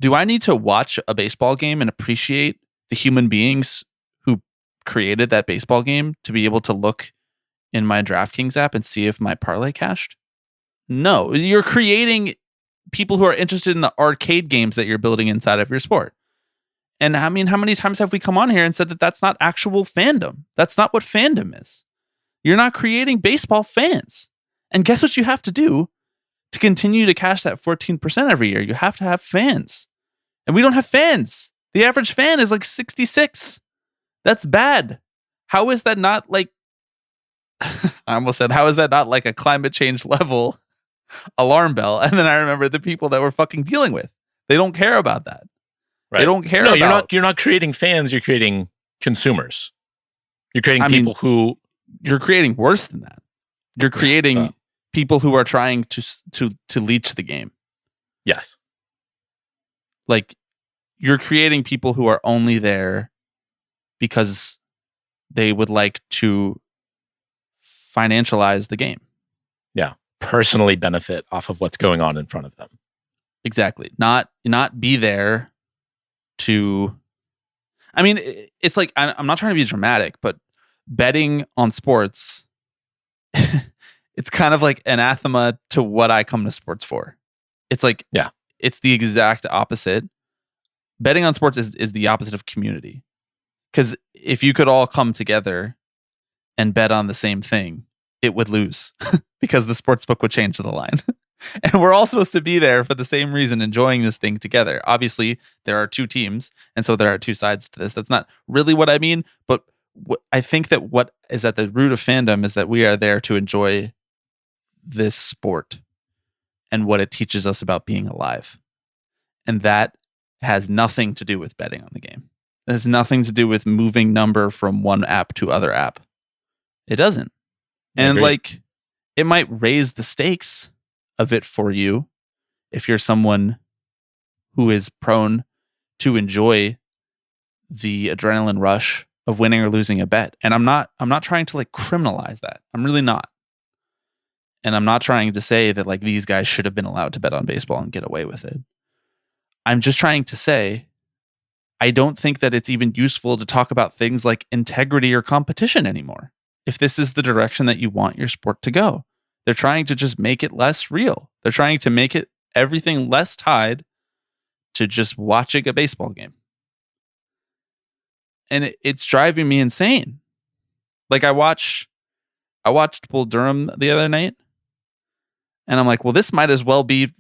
S5: Do I need to watch a baseball game and appreciate the human beings who created that baseball game to be able to look in my DraftKings app and see if my parlay cashed? No, you're creating people who are interested in the arcade games that you're building inside of your sport. And I mean, how many times have we come on here and said that that's not actual fandom? That's not what fandom is. You're not creating baseball fans. And guess what you have to do to continue to cash that 14% every year? You have to have fans. And we don't have fans. The average fan is like 66. That's bad. How is that not like, I almost said, how is that not like a climate change level alarm bell? And then I remember the people that we're fucking dealing with. They don't care about that. Right. They don't care about...
S6: You're not creating fans, you're creating consumers. You're creating people who...
S5: You're creating worse than that. You're creating people who are trying to leech the game.
S6: Yes.
S5: Like, you're creating people who are only there because they would like to financialize the game.
S6: Yeah. Personally benefit off of what's going on in front of them.
S5: Exactly. Not be there to... I mean, it's like, I'm not trying to be dramatic, but betting on sports, it's kind of like anathema to what I come to sports for. It's like, it's the exact opposite. Betting on sports is the opposite of community. Because if you could all come together and bet on the same thing, it would lose because the sports book would change the line. And we're all supposed to be there for the same reason, enjoying this thing together. Obviously, there are two teams, and so there are two sides to this. That's not really what I mean, but I think that what is at the root of fandom is that we are there to enjoy this sport and what it teaches us about being alive. And that has nothing to do with betting on the game. It has nothing to do with moving number from one app to other app. It doesn't. And like, it might raise the stakes of it for you if you're someone who is prone to enjoy the adrenaline rush of winning or losing a bet. And I'm not trying to like criminalize that. I'm really not. And I'm not trying to say that like these guys should have been allowed to bet on baseball and get away with it. I'm just trying to say I don't think that it's even useful to talk about things like integrity or competition anymore. If this is the direction that you want your sport to go, they're trying to just make it less real. They're trying to make it everything less tied to just watching a baseball game. And it's driving me insane. Like I watched Bull Durham the other night, and I'm like, well, this might as well be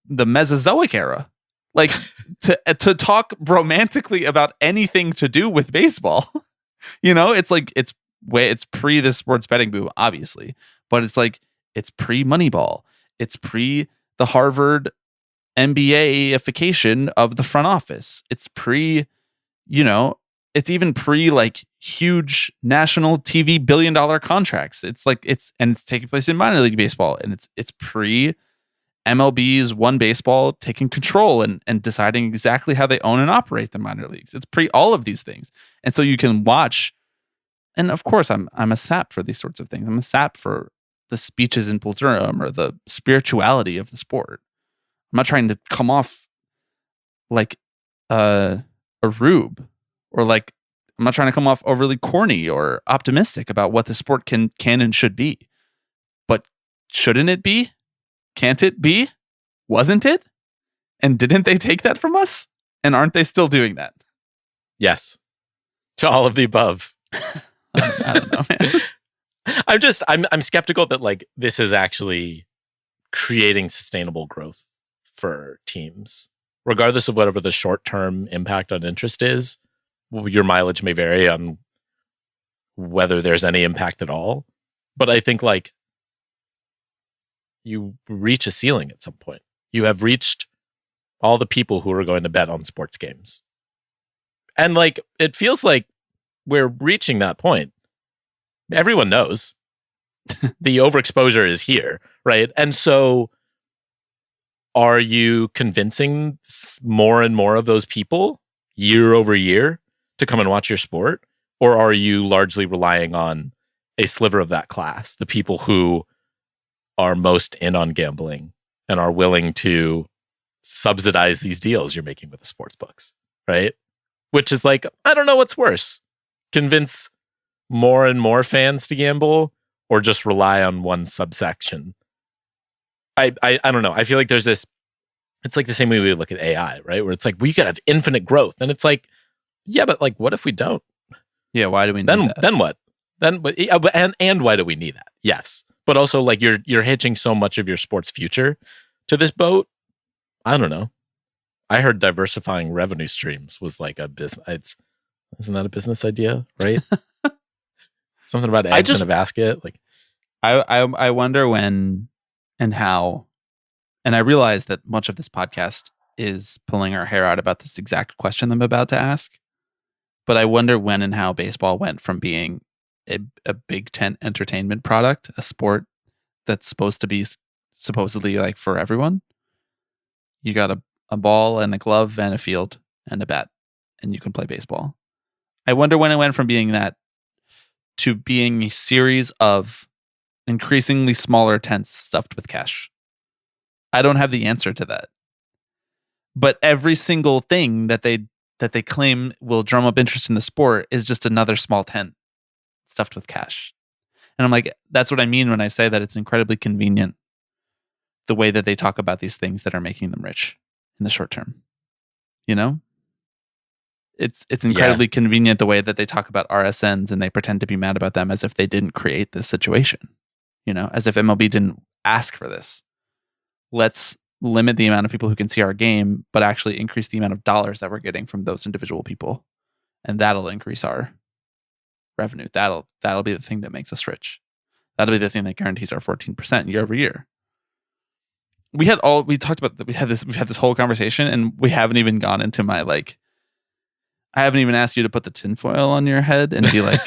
S5: the Mesozoic era. Like to talk romantically about anything to do with baseball. You know, it's like it's pre the sports betting boom, obviously, but it's like it's pre Moneyball. It's pre the Harvard MBA-ification of the front office. It's pre, you know, it's even pre like huge national TV billion-dollar contracts. It's like it's taking place in minor league baseball, and it's pre MLB's One Baseball taking control and deciding exactly how they own and operate the minor leagues. It's pre all of these things. And so you can watch, and of course I'm a sap for these sorts of things. I'm a sap for the speeches in Bull Durham or the spirituality of the sport. I'm not trying to come off like a rube, or like I'm not trying to come off overly corny or optimistic about what the sport can and should be. But shouldn't it be? Can't it be? Wasn't it? And didn't they take that from us? And aren't they still doing that?
S6: Yes. To all of the above.
S5: I don't know, man.
S6: I'm skeptical that like this is actually creating sustainable growth for teams. Regardless of whatever the short-term impact on interest is, your mileage may vary on whether there's any impact at all. But I think like you reach a ceiling at some point. You have reached all the people who are going to bet on sports games. And like, it feels like we're reaching that point. Everyone knows the overexposure is here, right? And so are you convincing more and more of those people year over year to come and watch your sport? Or are you largely relying on a sliver of that class, the people who are most in on gambling and are willing to subsidize these deals you're making with the sports books, right? Which is like, I don't know what's worse. Convince more and more fans to gamble, or just rely on one subsection. I don't know. I feel like there's this, it's like the same way we look at AI, right? Where it's like, we could have infinite growth. And it's like, yeah, but like, what if we don't?
S5: Yeah, why do we need that?
S6: Then what? And why do we need that? Yes. But also, like, you're hitching so much of your sport's future to this boat. I don't know. I heard diversifying revenue streams was like a business. Isn't that a business idea, right? Something about eggs in a basket. Like,
S5: I wonder when and how. And I realize that much of this podcast is pulling our hair out about this exact question I'm about to ask. But I wonder when and how baseball went from being a big tent entertainment product, a sport that's supposed to be supposedly like for everyone. You got a ball and a glove and a field and a bat, and you can play baseball. I wonder when it went from being that to being a series of increasingly smaller tents stuffed with cash. I don't have the answer to that. But every single thing that they claim will drum up interest in the sport is just another small tent stuffed with cash. And I'm like, that's what I mean when I say that it's incredibly convenient, the way that they talk about these things that are making them rich in the short term. You know? It's incredibly convenient the way that they talk about RSNs, and they pretend to be mad about them as if they didn't create this situation. You know, as if MLB didn't ask for this. Let's limit the amount of people who can see our game, but actually increase the amount of dollars that we're getting from those individual people. And that'll increase our revenue. That'll be the thing that makes us rich. That'll be the thing that guarantees our 14% year over year. We had this whole conversation, and we haven't even gone into my like, I haven't even asked you to put the tinfoil on your head and be like,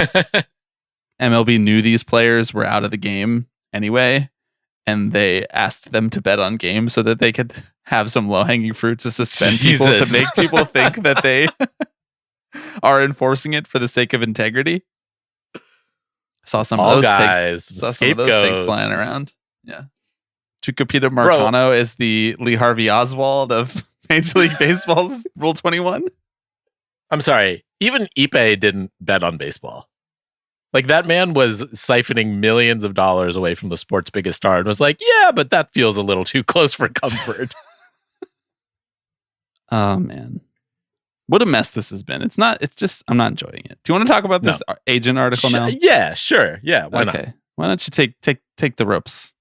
S5: MLB knew these players were out of the game anyway, and they asked them to bet on games so that they could have some low-hanging fruit to suspend people to make people think that they are enforcing it for the sake of integrity. Saw some
S6: All
S5: of those
S6: guys,
S5: takes. Saw some of those things
S6: scapegoats.
S5: flying around. Yeah. Tucupita Marcano is the Lee Harvey Oswald of Major League Baseball's Rule 21.
S6: I'm sorry. Even Ipe didn't bet on baseball. Like, that man was siphoning millions of dollars away from the sport's biggest star and was like, yeah, but that feels a little too close for comfort.
S5: Oh, man. What a mess this has been. I'm not enjoying it. Do you want to talk about this agent article now?
S6: Yeah, sure. Yeah, why not?
S5: Okay. Why don't you take the ropes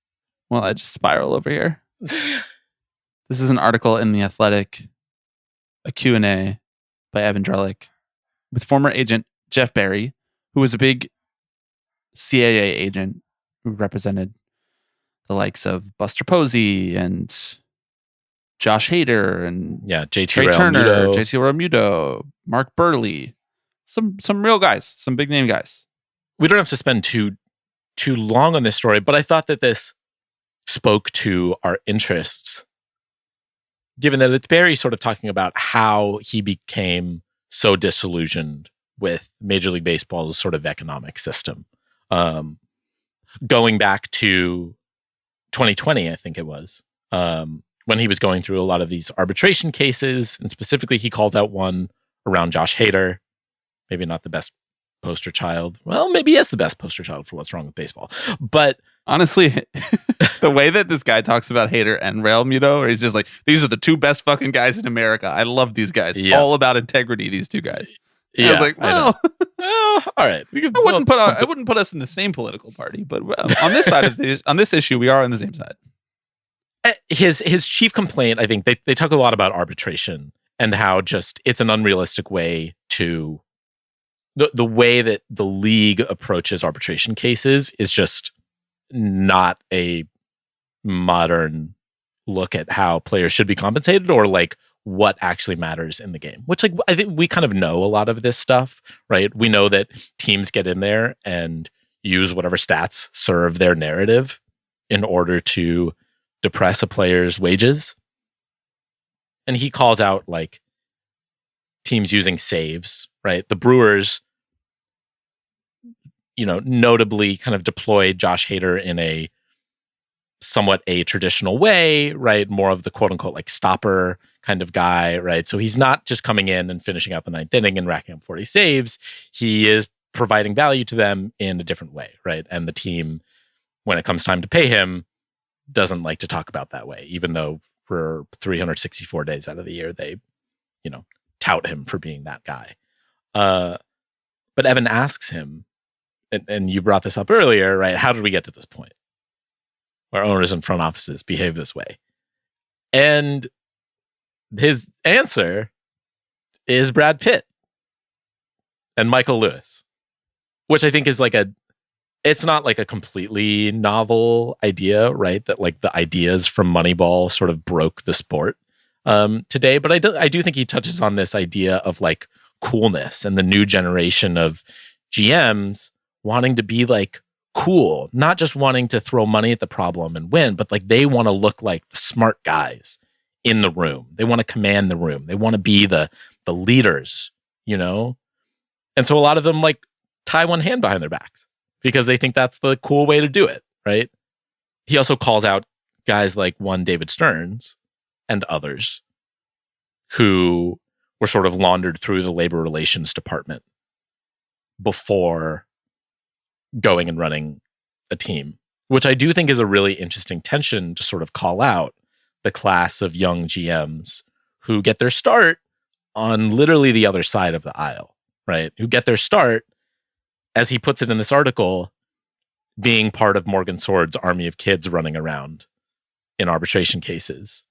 S5: while I just spiral over here? This is an article in The Athletic, a Q&A by Evan Drellick with former agent Jeff Berry, who was a big CAA agent who represented the likes of Buster Posey and Josh Hader and
S6: JT
S5: Trey Turner, JT Realmuto, Mark Burley, some real guys, some big name guys.
S6: We don't have to spend too long on this story, but I thought that this spoke to our interests, given that it's Barry sort of talking about how he became so disillusioned with Major League Baseball's sort of economic system. Going back to 2020, I think it was, when he was going through a lot of these arbitration cases, and specifically he called out one around Josh Hader. Maybe not the best poster child. Well, maybe he is the best poster child for what's wrong with baseball. But
S5: honestly, the way that this guy talks about Hader and Realmuto, where he's just like, these are the two best fucking guys in America. I love these guys.
S6: Yeah.
S5: All about integrity, these two guys.
S6: Yeah,
S5: I was like, well,
S6: all right.
S5: I wouldn't put us in the same political party, but on this side of on this issue, we are on the same side.
S6: His chief complaint, I think, they talk a lot about arbitration and how just it's an unrealistic way to the way that the league approaches arbitration cases is just not a modern look at how players should be compensated or like what actually matters in the game, which like I think we kind of know a lot of this stuff, right? We know that teams get in there and use whatever stats serve their narrative in order to depress a player's wages. And he calls out like teams using saves, right? The Brewers, notably kind of deployed Josh Hader in a somewhat a traditional way, right? More of the quote unquote like stopper kind of guy, right? So he's not just coming in and finishing out the ninth inning and racking up 40 saves. He is providing value to them in a different way, right? And the team, when it comes time to pay him, doesn't like to talk about that way, even though for 364 days out of the year, they, tout him for being that guy. But Evan asks him, and you brought this up earlier, right? How did we get to this point where owners and front offices behave this way? And his answer is Brad Pitt and Michael Lewis, which I think is it's not like a completely novel idea, right? That like the ideas from Moneyball sort of broke the sport today. But I do think he touches on this idea of like coolness and the new generation of GMs wanting to be like cool, not just wanting to throw money at the problem and win, but like they want to look like the smart guys in the room. They want to command the room. They want to be the leaders, And so a lot of them like tie one hand behind their backs because they think that's the cool way to do it, right? He also calls out guys like one David Stearns and others who were sort of laundered through the labor relations department before going and running a team, which I do think is a really interesting tension to sort of call out the class of young GMs who get their start on literally the other side of the aisle, right? Who get their start, as he puts it in this article, being part of Morgan Sword's army of kids running around in arbitration cases,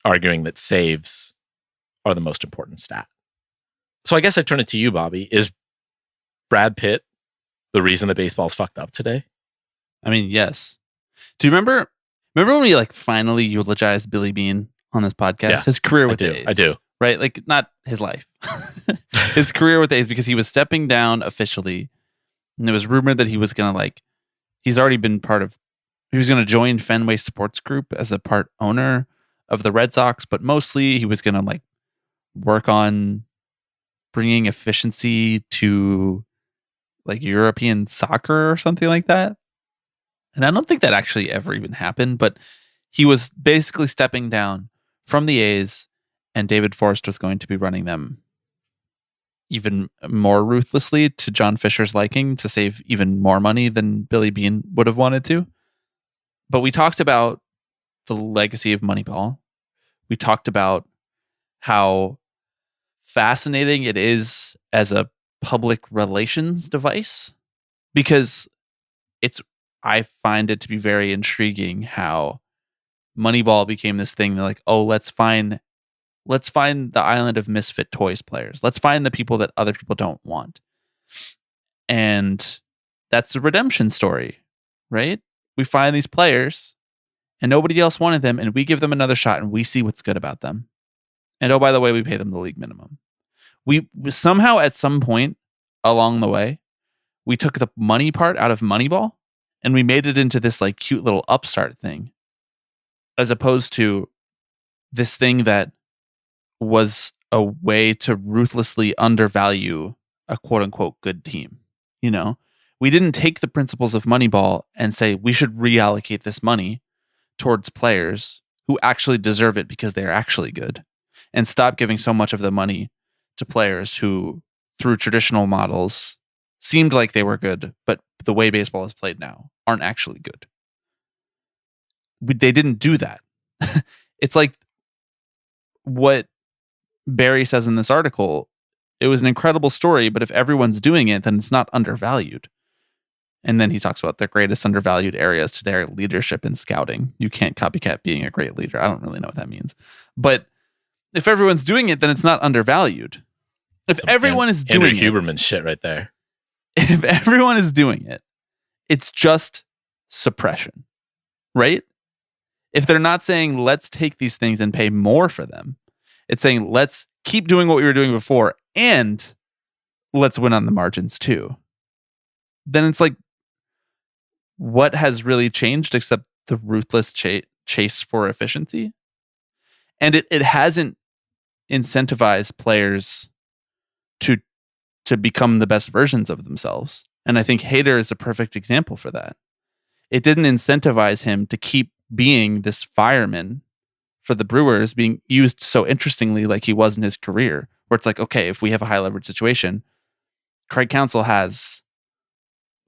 S6: arguing that saves are the most important stat. So I guess I turn it to you, Bobby. Is Brad Pitt the reason that baseball's fucked up today?
S5: I mean, yes. Do you remember when we like finally eulogized Billy Beane on this podcast?
S6: Yeah,
S5: his career with the A's.
S6: I do.
S5: Right? Like not his life. His career with the A's, because he was stepping down officially. And it was rumored that he was going to he's already been part of he was going to join Fenway Sports Group as a part owner of the Red Sox, but mostly he was going to like work on bringing efficiency to like European soccer or something like that. And I don't think that actually ever even happened, but he was basically stepping down from the A's, and David Forst was going to be running them even more ruthlessly to John Fisher's liking to save even more money than Billy Beane would have wanted to. But we talked about the legacy of Moneyball. We talked about how fascinating it is as a public relations device, because I find it to be very intriguing how Moneyball became this thing that like, oh, let's find the island of misfit toys players. Let's find the people that other people don't want. And that's the redemption story, right? We find these players and nobody else wanted them, and we give them another shot and we see what's good about them. And oh, by the way, we pay them the league minimum. We somehow at some point along the way, we took the money part out of Moneyball and we made it into this like cute little upstart thing, as opposed to this thing that was a way to ruthlessly undervalue a quote unquote good team. You know, we didn't take the principles of Moneyball and say we should reallocate this money towards players who actually deserve it because they're actually good, and stop giving so much of the money to players who, through traditional models, seemed like they were good, but the way baseball is played now aren't actually good. They didn't do that. It's like what Barry says in this article. It was an incredible story, but if everyone's doing it, then it's not undervalued. And then he talks about the greatest undervalued areas to their leadership and scouting. You can't copycat being a great leader. I don't really know what that means. But if everyone's doing it, then it's not undervalued. If everyone is doing
S6: Andrew Huberman shit right there.
S5: If everyone is doing it, it's just suppression, right? If they're not saying, let's take these things and pay more for them, it's saying, let's keep doing what we were doing before and let's win on the margins too. Then it's like, what has really changed except the ruthless chase for efficiency? And it hasn't incentivized players to become the best versions of themselves. And I think Hader is a perfect example for that. It didn't incentivize him to keep being this fireman for the Brewers, being used so interestingly like he was in his career, where it's like, okay, if we have a high leverage situation, Craig Counsell has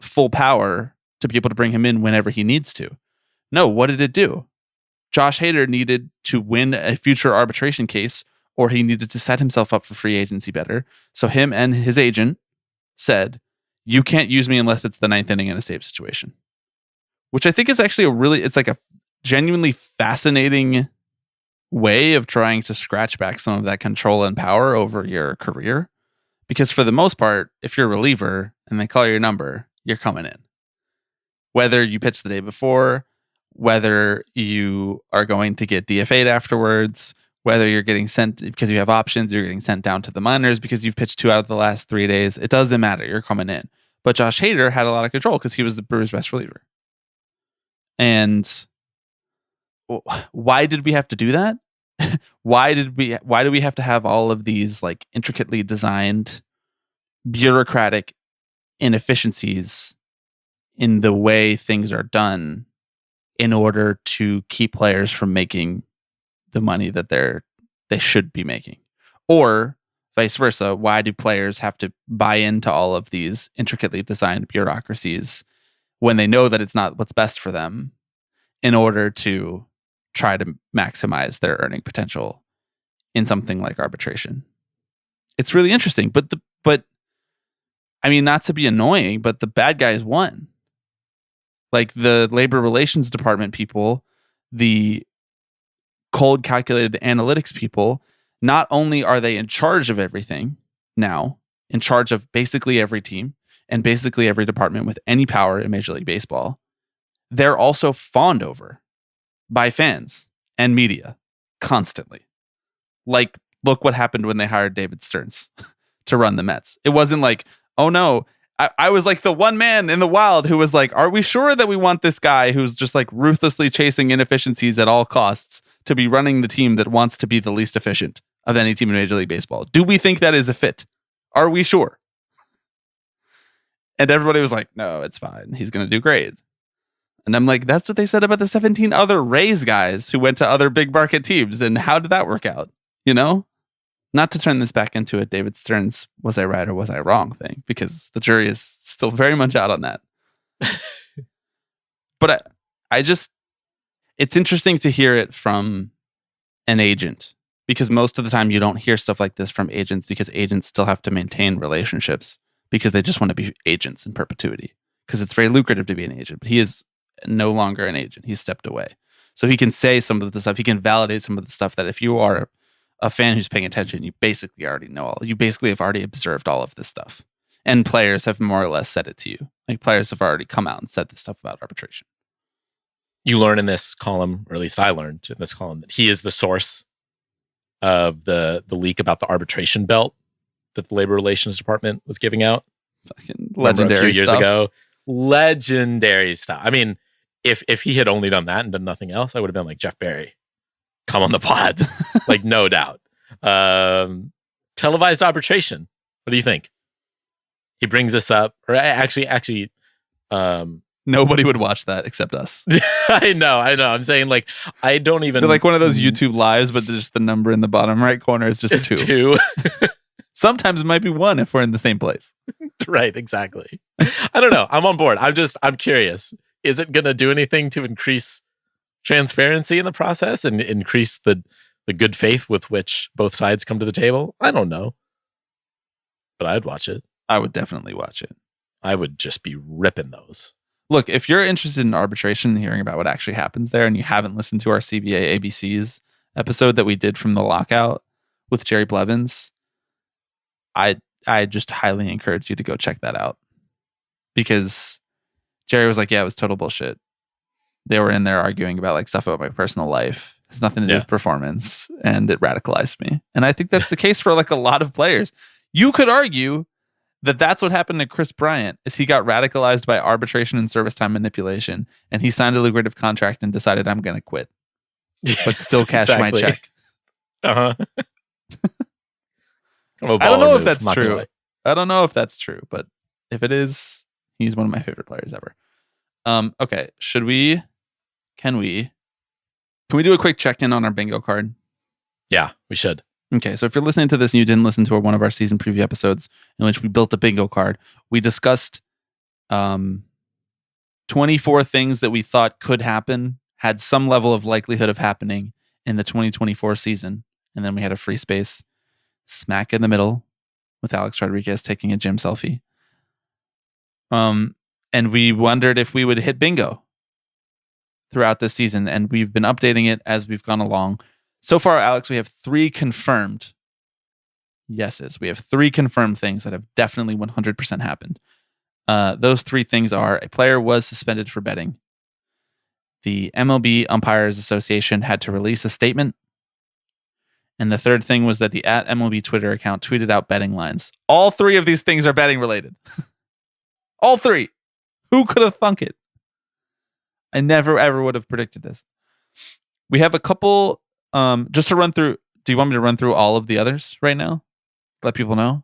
S5: full power to be able to bring him in whenever he needs to. No, what did it do? Josh Hader needed to win a future arbitration case, or he needed to set himself up for free agency better. So him and his agent said, you can't use me unless it's the ninth inning in a save situation. Which I think is actually it's like a genuinely fascinating way of trying to scratch back some of that control and power over your career. Because for the most part, if you're a reliever and they call your number, you're coming in. Whether you pitch the day before, whether you are going to get DFA'd afterwards, whether you're getting sent because you have options, you're getting sent down to the minors because you've pitched 2 out of the last 3 days. It doesn't matter. You're coming in. But Josh Hader had a lot of control because he was the Brewers' best reliever. And why did we have to do that? Why do we have to have all of these like intricately designed bureaucratic inefficiencies in the way things are done in order to keep players from making the money that they should be making? Or vice versa, why do players have to buy into all of these intricately designed bureaucracies when they know that it's not what's best for them, in order to try to maximize their earning potential in something like arbitration? It's really interesting, but I mean, not to be annoying, but the bad guys won. Like the labor relations department people, the cold calculated analytics people, not only are they in charge of everything now, in charge of basically every team and basically every department with any power in Major League Baseball, they're also fawned over by fans and media constantly. Like, look what happened when they hired David Stearns to run the Mets. It wasn't like, oh no, I was like the one man in the Wild who was like, are we sure that we want this guy who's just like ruthlessly chasing inefficiencies at all costs to be running the team that wants to be the least efficient of any team in Major League Baseball? Do we think that is a fit? Are we sure? And everybody was like, no, it's fine. He's going to do great. And I'm like, that's what they said about the 17 other Rays guys who went to other big market teams. And how did that work out? You know? Not to turn this back into a David Stearns, was I right or was I wrong thing, because the jury is still very much out on that. But I just, it's interesting to hear it from an agent, because most of the time you don't hear stuff like this from agents, because agents still have to maintain relationships because they just want to be agents in perpetuity, because it's very lucrative to be an agent. But he is no longer an agent. He's stepped away. So he can say some of the stuff, he can validate some of the stuff that if you are a fan who's paying attention, you basically already know all. You basically have already observed all of this stuff. And players have more or less said it to you. Like players have already come out and said this stuff about arbitration.
S6: You learn in this column, or at least I learned in this column, that he is the source of the leak about the arbitration belt that the Labor Relations Department was giving out.
S5: Fucking legendary
S6: a few years
S5: stuff.
S6: ago. Legendary stuff. I mean, if he had only done that and done nothing else, I would have been like, Jeff Berry, come on the pod. Like, no doubt. Televised arbitration. What do you think? He brings this up, or actually,
S5: nobody would watch that except us.
S6: I know. I'm saying, like, I don't even.
S5: They're like one of those YouTube lives, but just the number in the bottom right corner is just
S6: it's
S5: two.
S6: 2.
S5: Sometimes it might be 1 if we're in the same place.
S6: Right, exactly. I don't know. I'm on board. I'm curious. Is it going to do anything to increase transparency in the process and increase the good faith with which both sides come to the table? I don't know. But I'd watch it.
S5: I would definitely watch it.
S6: I would just be ripping those.
S5: Look, if you're interested in arbitration and hearing about what actually happens there, and you haven't listened to our CBA ABCs episode that we did from the lockout with Jerry Blevins, I just highly encourage you to go check that out, because Jerry was like, yeah, it was total bullshit. They were in there arguing about like stuff about my personal life. It's nothing to do with performance, and it radicalized me. And I think that's the case for like a lot of players. You could argue that that's what happened to Chris Bryant, is he got radicalized by arbitration and service time manipulation, and he signed a lucrative contract and decided, I'm going to quit, but still cash my check.
S6: Uh-huh.
S5: I don't know if that's true. I don't know if that's true, but if it is, he's one of my favorite players ever. Okay, can we do a quick check-in on our bingo card?
S6: Yeah, we should.
S5: Okay, so if you're listening to this and you didn't listen to one of our season preview episodes in which we built a bingo card, we discussed 24 things that we thought could happen, had some level of likelihood of happening in the 2024 season. And then we had a free space smack in the middle with Alex Rodriguez taking a gym selfie. And we wondered if we would hit bingo throughout this season. And we've been updating it as we've gone along. So far, Alex, we have 3 confirmed yeses. We have 3 confirmed things that have definitely 100% happened. Those 3 things are: a player was suspended for betting. The MLB Umpires Association had to release a statement. And the third thing was that the @MLB Twitter account tweeted out betting lines. All 3 of these things are betting related. All 3. Who could have thunk it? I never, ever would have predicted this. We have a couple... just to run through, do you want me to run through all of the others right now? Let people know?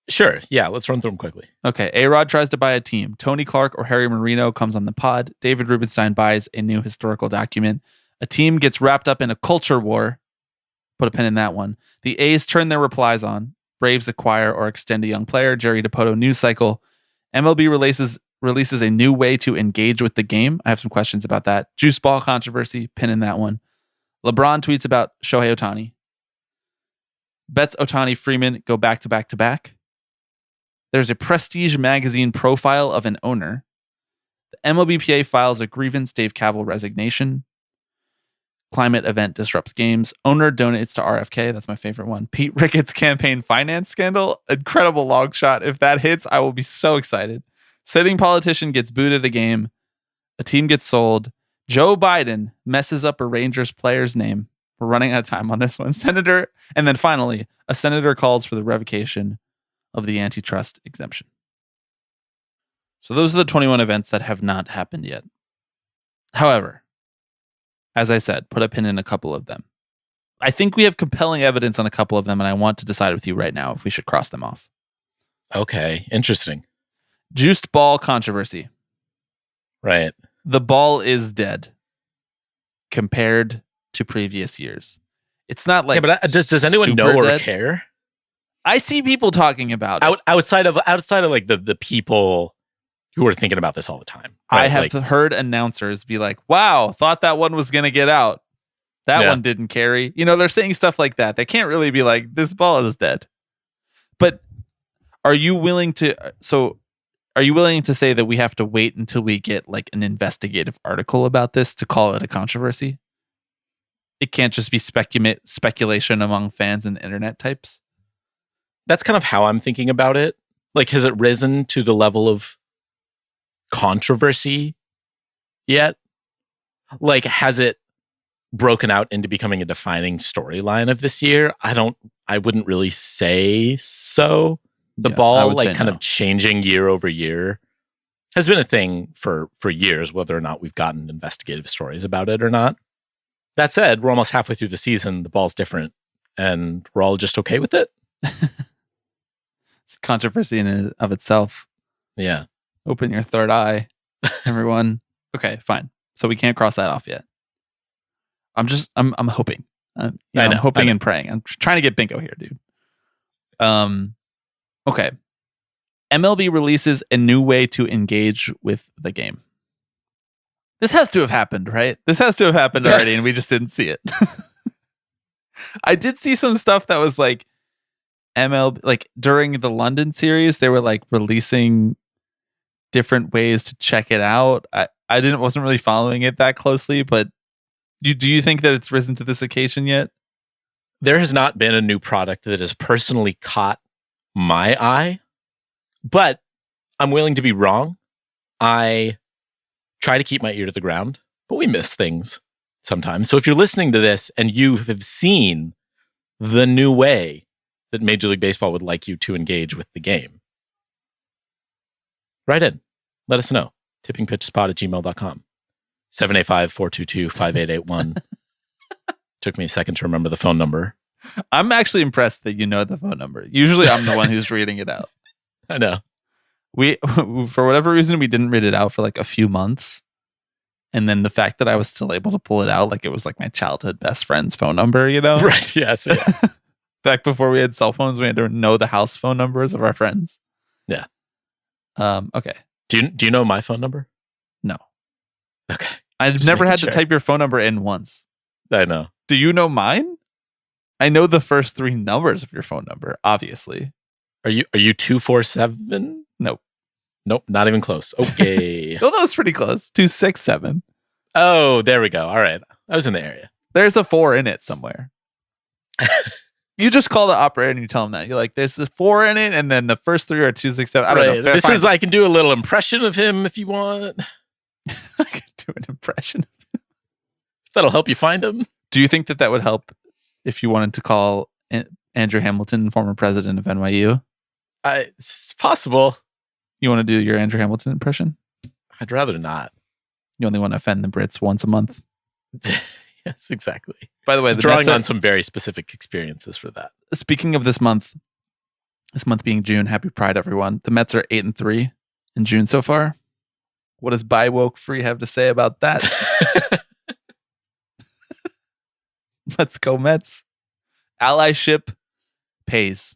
S6: Sure. Yeah, let's run through them quickly.
S5: Okay. A-Rod tries to buy a team. Tony Clark or Harry Marino comes on the pod. David Rubenstein buys a new historical document. A team gets wrapped up in a culture war. Put a pin in that one. The A's turn their replies on. Braves acquire or extend a young player. Jerry Dipoto news cycle. MLB releases a new way to engage with the game. I have some questions about that. Juice ball controversy. Pin in that one. LeBron tweets about Shohei Ohtani. Bets Ohtani Freeman go back to back to back. There's a Prestige magazine profile of an owner. The MLBPA files a grievance, Dave Kaval resignation. Climate event disrupts games. Owner donates to RFK. That's my favorite one. Pete Ricketts campaign finance scandal. Incredible long shot. If that hits, I will be so excited. Sitting politician gets booed at a game. A team gets sold. Joe Biden messes up a Rangers player's name. We're running out of time on this one. Senator. And then finally, a senator calls for the revocation of the antitrust exemption. So those are the 21 events that have not happened yet. However, as I said, put a pin in a couple of them. I think we have compelling evidence on a couple of them, and I want to decide with you right now if we should cross them off.
S6: Okay, interesting.
S5: Juiced ball controversy.
S6: Right.
S5: The ball is dead compared to previous years. It's not like
S6: does anyone
S5: super
S6: know or
S5: dead.
S6: care?
S5: I see people talking about it.
S6: Outside of like the people who are thinking about this all the time. Right?
S5: I have heard announcers be like, "Wow, thought that one was going to get out. That one didn't carry." They're saying stuff like that. They can't really be like, "This ball is dead." But are you willing to say that we have to wait until we get like an investigative article about this to call it a controversy? It can't just be speculation among fans and internet types.
S6: That's kind of how I'm thinking about it. Like, has it risen to the level of controversy yet? Like, has it broken out into becoming a defining storyline of this year? I wouldn't really say so. The ball, like, kind of changing year over year has been a thing for years, whether or not we've gotten investigative stories about it or not. That said, we're almost halfway through the season. The ball's different, and we're all just okay with it.
S5: It's controversy in and of itself.
S6: Yeah.
S5: Open your third eye, everyone. Okay, fine. So we can't cross that off yet. I'm hoping. I'm hoping and praying. I'm trying to get bingo here, dude. Okay. MLB releases a new way to engage with the game. This has to have happened, right? This has to have happened already, and we just didn't see it. I did see some stuff that was like MLB, like during the London series, they were like releasing different ways to check it out. I wasn't really following it that closely, but do you think that it's risen to this occasion yet?
S6: There has not been a new product that has personally caught my eye, but I'm willing to be wrong. I try to keep my ear to the ground, but we miss things sometimes. So if you're listening to this and you have seen the new way that Major League Baseball would like you to engage with the game, write in. Let us know. tippingpitchspot@gmail.com. 785-422-5881. Took me a second to remember the phone number.
S5: I'm actually impressed that you know the phone number. Usually I'm the one who's reading it out.
S6: I know.
S5: We, for whatever reason, we didn't read it out for like a few months. And then the fact that I was still able to pull it out, like it was like my childhood best friend's phone number,
S6: Right, yes. Yeah.
S5: Back before we had cell phones, we had to know the house phone numbers of our friends.
S6: Yeah.
S5: Okay.
S6: Do you know my phone number?
S5: No.
S6: Okay.
S5: I've never had to type your phone number in once.
S6: I know.
S5: Do you know mine? I know the first 3 numbers of your phone number, obviously.
S6: Are you 247? Nope, not even close. Okay.
S5: Well, that was pretty close. 267.
S6: Oh, there we go. All right. I was in the area.
S5: There's a 4 in it somewhere. You just call the operator and you tell them that. You're like, there's a 4 in it, and then the first 3 are 267. I don't know.
S6: I can do a little impression of him if you want.
S5: I can do an impression.
S6: That'll help you find him.
S5: Do you think that would help if you wanted to call Andrew Hamilton, former president of NYU?
S6: It's possible.
S5: You want to do your Andrew Hamilton impression?
S6: I'd rather not.
S5: You only want to offend the Brits once a month.
S6: Yes, exactly.
S5: By the way,
S6: drawing on some very specific experiences for that.
S5: Speaking of this month being June, happy Pride, everyone. The Mets are 8-3 in June so far. What does Buy Woke Free have to say about that? Let's go Mets. Allyship pays.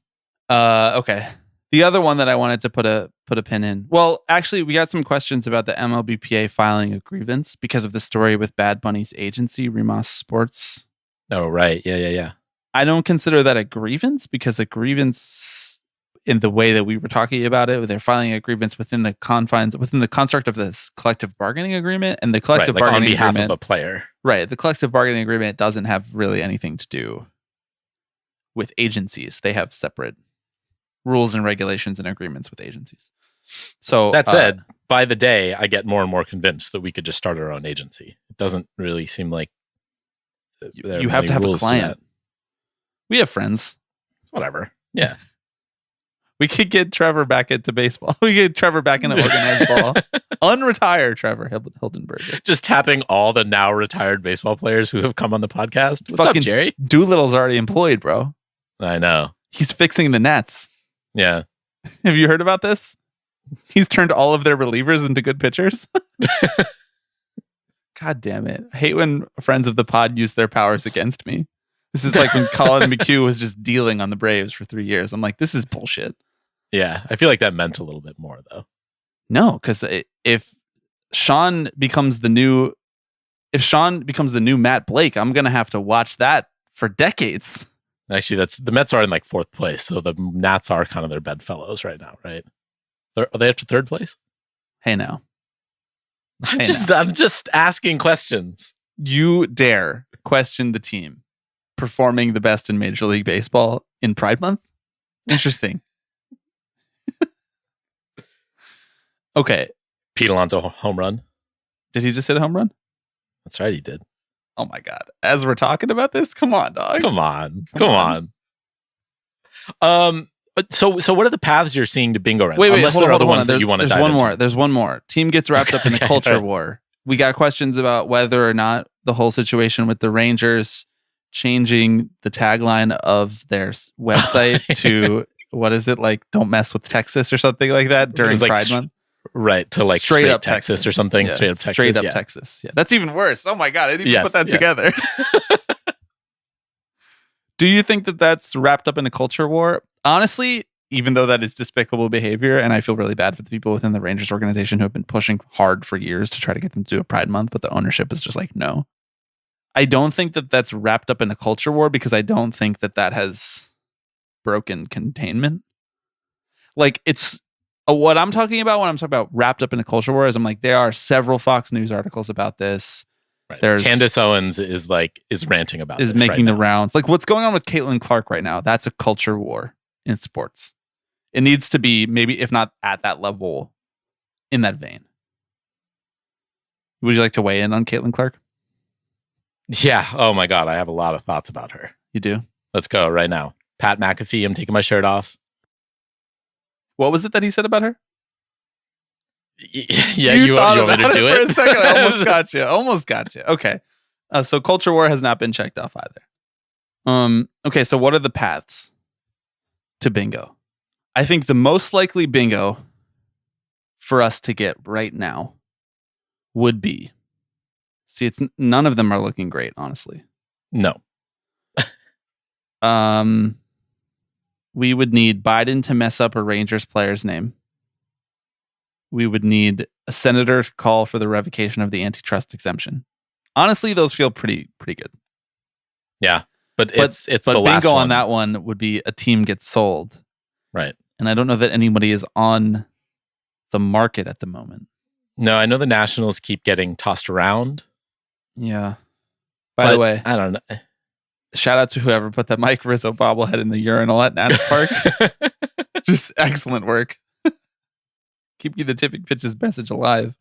S5: Okay. The other one that I wanted to put a pin in. Well, actually, we got some questions about the MLBPA filing a grievance because of the story with Bad Bunny's agency, Remas Sports.
S6: Oh, right. Yeah.
S5: I don't consider that a grievance because a grievance, in the way that we were talking about it, they're filing a grievance within the construct of this collective bargaining agreement, and the collective bargaining
S6: on behalf
S5: agreement,
S6: of a player.
S5: Right. The collective bargaining agreement doesn't have really anything to do with agencies. They have separate rules and regulations and agreements with agencies. So
S6: that said, by the day, I get more and more convinced that we could just start our own agency. It doesn't really seem like
S5: you have to have a client. We have friends.
S6: Whatever. Yeah.
S5: We could get Trevor back into baseball. We could get Trevor back into organized ball. Unretire Trevor Hildenberger.
S6: Just tapping all the now retired baseball players who have come on the podcast. What's
S5: Fucking
S6: up, Jerry?
S5: Doolittle's already employed, bro.
S6: I know.
S5: He's fixing the nets.
S6: Yeah.
S5: Have you heard about this? He's turned all of their relievers into good pitchers. God damn it. I hate when friends of the pod use their powers against me. This is like when Colin McHugh was just dealing on the Braves for 3 years. I'm like, this is bullshit.
S6: Yeah. I feel like that meant a little bit more, though.
S5: No, because if Sean becomes the new Matt Blake, I'm going to have to watch that for decades.
S6: Actually, the Mets are in like 4th place. So the Nats are kind of their bedfellows right now, right? Are they up to 3rd place?
S5: Hey, now.
S6: I'm just asking questions.
S5: You dare question the team performing the best in Major League Baseball in Pride Month? Interesting. Okay.
S6: Pete Alonso home run.
S5: Did he just hit a home run?
S6: That's right, he did.
S5: Oh my God. As we're talking about this, come on, dog.
S6: Come on. So what are the paths you're seeing to bingo right now?
S5: Wait,
S6: Unless
S5: hold
S6: there are
S5: on,
S6: other
S5: hold
S6: ones
S5: on.
S6: that you want to
S5: There's
S6: dive
S5: one
S6: into.
S5: more. There's one more. Team gets wrapped up in a culture war. We got questions about whether or not the whole situation with the Rangers changing the tagline of their website to, what is it, like, don't mess with Texas or something like that during
S6: like
S5: Pride Month?
S6: Right, to like straight up Texas or something.
S5: Yeah,
S6: straight up Texas.
S5: Straight up Texas. Yeah. That's even worse. Oh my God. I didn't even put that together. Do you think that that's wrapped up in a culture war? Honestly, even though that is despicable behavior, and I feel really bad for the people within the Rangers organization who have been pushing hard for years to try to get them to do a Pride Month, but the ownership is just like, no. I don't think that that's wrapped up in a culture war because I don't think that that has broken containment. Like, it's what I'm talking about when I'm talking about wrapped up in a culture war is I'm like, there are several Fox News articles about this.
S6: Right.
S5: There's
S6: Candace Owens is ranting about
S5: is
S6: this
S5: making
S6: right
S5: the
S6: now.
S5: rounds. Like what's going on with Caitlin Clark right now? That's a culture war in sports. It needs to be maybe, if not at that level, in that vein. Would you like to weigh in on Caitlin Clark?
S6: Yeah. Oh my God. I have a lot of thoughts about her.
S5: You do?
S6: Let's go right now. Pat McAfee, I'm taking my shirt off.
S5: What was it that he said about her?
S6: Yeah, you want me to do it?
S5: For a second, I almost got you. Okay. So culture war has not been checked off either. Okay, so what are the paths to bingo? I think the most likely bingo for us to get right now would be, none of them are looking great, honestly.
S6: No.
S5: We would need Biden to mess up a Rangers player's name. We would need a senator to call for the revocation of the antitrust exemption. Honestly, those feel pretty good.
S6: Yeah, but it's
S5: but
S6: the last
S5: bingo
S6: one.
S5: on that one would be a team gets sold.
S6: Right.
S5: And I don't know that anybody is on the market at the moment.
S6: No, I know the Nationals keep getting tossed around.
S5: Yeah. By the way,
S6: I don't know.
S5: Shout out to whoever put that Mike Rizzo bobblehead in the urinal at Nats Park. Just excellent work. Keep the tipping pitches message alive.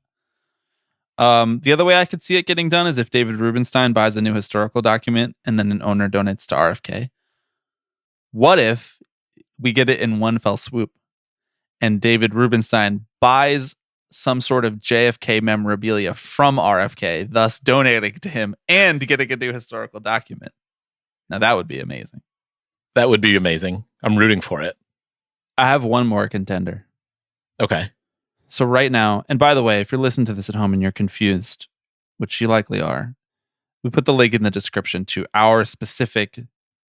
S5: The other way I could see it getting done is if David Rubenstein buys a new historical document and then an owner donates to RFK. What if we get it in one fell swoop and David Rubenstein buys some sort of JFK memorabilia from RFK, thus donating to him and getting a new historical document? Now that would be amazing.
S6: That would be amazing. I'm rooting for it.
S5: I have one more contender.
S6: Okay.
S5: So right now, and by the way, if you're listening to this at home and you're confused, which you likely are, we put the link in the description to our specific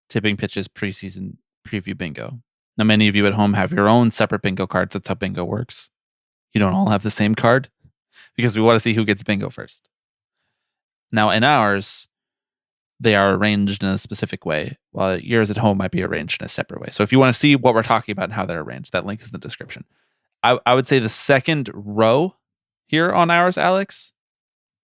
S5: Tipping Pitches preseason preview bingo. Now, many of you at home have your own separate bingo cards. That's how bingo works. You don't all have the same card because we want to see who gets bingo first. Now, in ours, they are arranged in a specific way, while yours at home might be arranged in a separate way. So if you want to see what we're talking about and how they're arranged, that link is in the description. I would say the second row here on ours, Alex,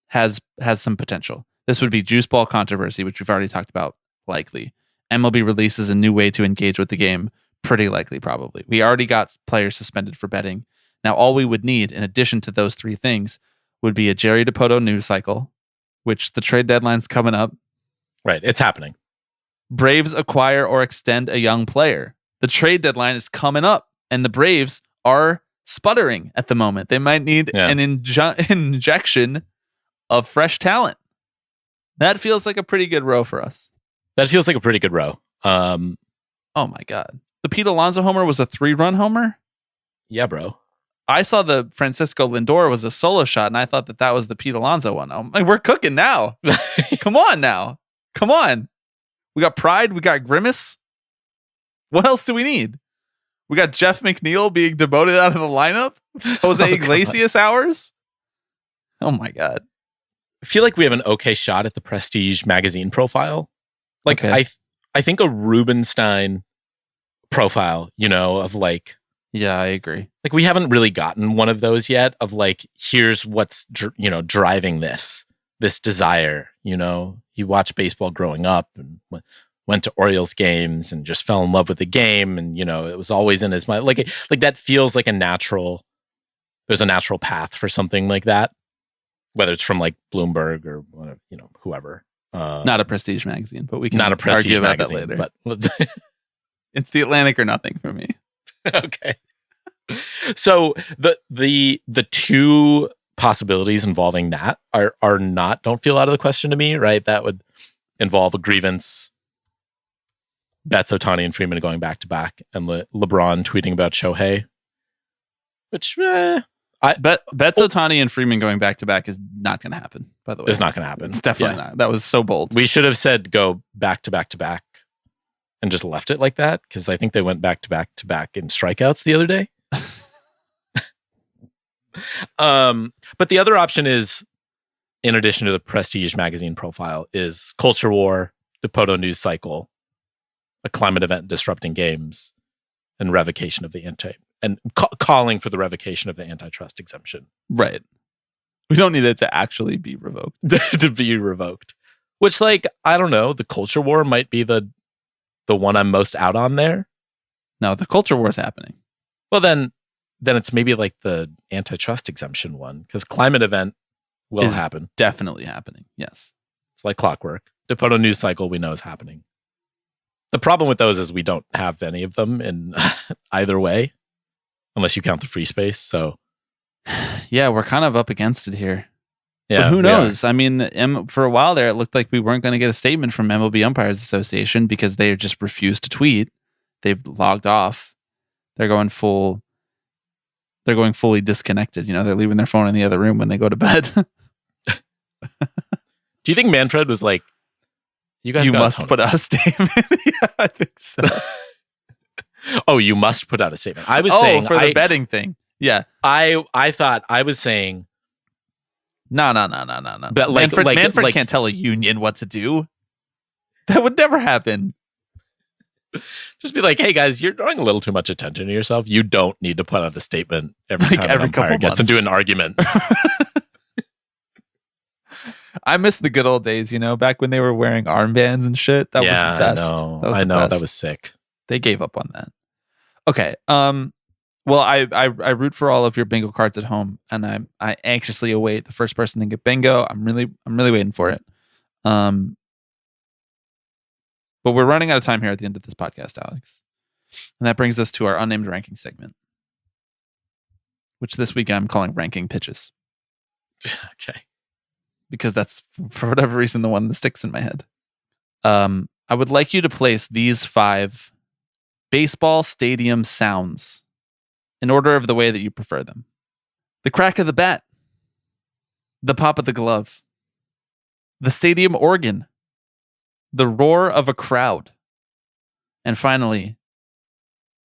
S5: has some potential. This would be juice ball controversy, which we've already talked about, likely. MLB releases a new way to engage with the game, pretty likely, probably. We already got players suspended for betting. Now, all we would need, in addition to those three things, would be a Jerry DiPoto news cycle, which the trade deadline's coming up.
S6: Right. It's happening.
S5: Braves acquire or extend a young player. The trade deadline is coming up. and the Braves are sputtering at the moment. They might need an injection of fresh talent. That feels like a pretty good row for us.
S6: That feels like a pretty good row.
S5: Oh my God. The Pete Alonso homer was a 3-run homer?
S6: Yeah, bro.
S5: I saw the Francisco Lindor was a solo shot, and I thought that was the Pete Alonso one. I'm like, we're cooking now. Come on now. Come on. We got Pride. We got Grimace. What else do we need? We got Jeff McNeil being demoted out of the lineup. Jose Iglesias hours. Oh my God.
S6: I feel like we have an okay shot at the Prestige magazine profile. Like I think a Rubenstein profile, of like.
S5: Yeah, I agree.
S6: Like we haven't really gotten one of those yet of like, here's what's, driving this desire, He watched baseball growing up and went to Orioles games and just fell in love with the game. And, it was always in his mind. Like that feels like there's a natural path for something like that, whether it's from like Bloomberg or, whoever.
S5: Not a Prestige magazine, but we can
S6: not a Prestige
S5: argue about that
S6: magazine,
S5: later.
S6: But
S5: it's the Atlantic or nothing for me.
S6: Okay. So the two possibilities involving that don't feel out of the question to me, right? That would involve a grievance, Betts, Ohtani, and Freeman going back to back, and LeBron tweeting about Shohei. Which Betts,
S5: Ohtani, and Freeman going back to back is not going to happen. By the way,
S6: it's not going to happen.
S5: It's definitely not. That was so bold.
S6: We should have said go back to back to back, and just left it like that because I think they went back to back to back in strikeouts the other day. But the other option is, in addition to the Prestige magazine profile, is Culture War, the Poto news cycle, a climate event disrupting games, and revocation of the calling for the revocation of the antitrust exemption.
S5: Right. We don't need it to actually be revoked.
S6: To be revoked. Which, like, I don't know, the Culture War might be the one I'm most out on there.
S5: No, the Culture War is happening.
S6: Well, then it's maybe like the antitrust exemption one, because climate event will happen.
S5: Definitely happening. Yes.
S6: It's like clockwork. The Poto news cycle we know is happening. The problem with those is we don't have any of them in either way, unless you count the free space. So
S5: yeah, we're kind of up against it here.
S6: Yeah,
S5: but who knows? I mean, for a while there, it looked like we weren't going to get a statement from MLB Umpires Association because they just refused to tweet. They've logged off. They're going fully disconnected. They're leaving their phone in the other room when they go to bed.
S6: Do you think Manfred was like, you
S5: must put out a statement? Yeah, I think so.
S6: Oh, you must put out a statement. I was saying
S5: for the betting thing. Yeah.
S6: I thought I was saying
S5: No. But Manfred can't tell a union what to do. That would never happen.
S6: Just be like, hey guys, you're drawing a little too much attention to yourself. You don't need to put out a statement every time an umpire gets into an argument.
S5: I miss the good old days, back when they were wearing armbands and shit. That was the best.
S6: I know. That was sick.
S5: They gave up on that. Okay. Well, I root for all of your bingo cards at home, and I anxiously await the first person to get bingo. I'm really waiting for it. But we're running out of time here at the end of this podcast, Alex. And that brings us to our unnamed ranking segment, which this week I'm calling ranking pitches.
S6: Okay.
S5: Because that's, for whatever reason, the one that sticks in my head. I would like you to place these 5 baseball stadium sounds in order of the way that you prefer them. The crack of the bat. The pop of the glove. The stadium organ. The roar of a crowd. And finally,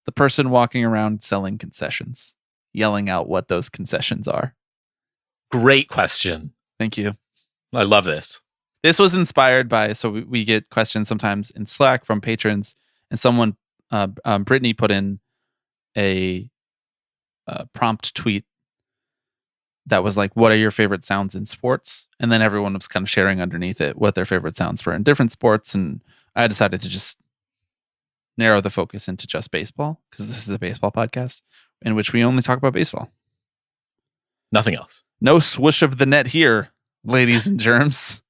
S5: the person walking around selling concessions, yelling out what those concessions are.
S6: Great question.
S5: Thank you.
S6: I love this.
S5: This was inspired by, so we get questions sometimes in Slack from patrons, and someone, Brittany, put in a prompt tweet that was like, what are your favorite sounds in sports? And then everyone was kind of sharing underneath it what their favorite sounds were in different sports. And I decided to just narrow the focus into just baseball, because this is a baseball podcast in which we only talk about baseball.
S6: Nothing else.
S5: No swoosh of the net here, ladies and germs.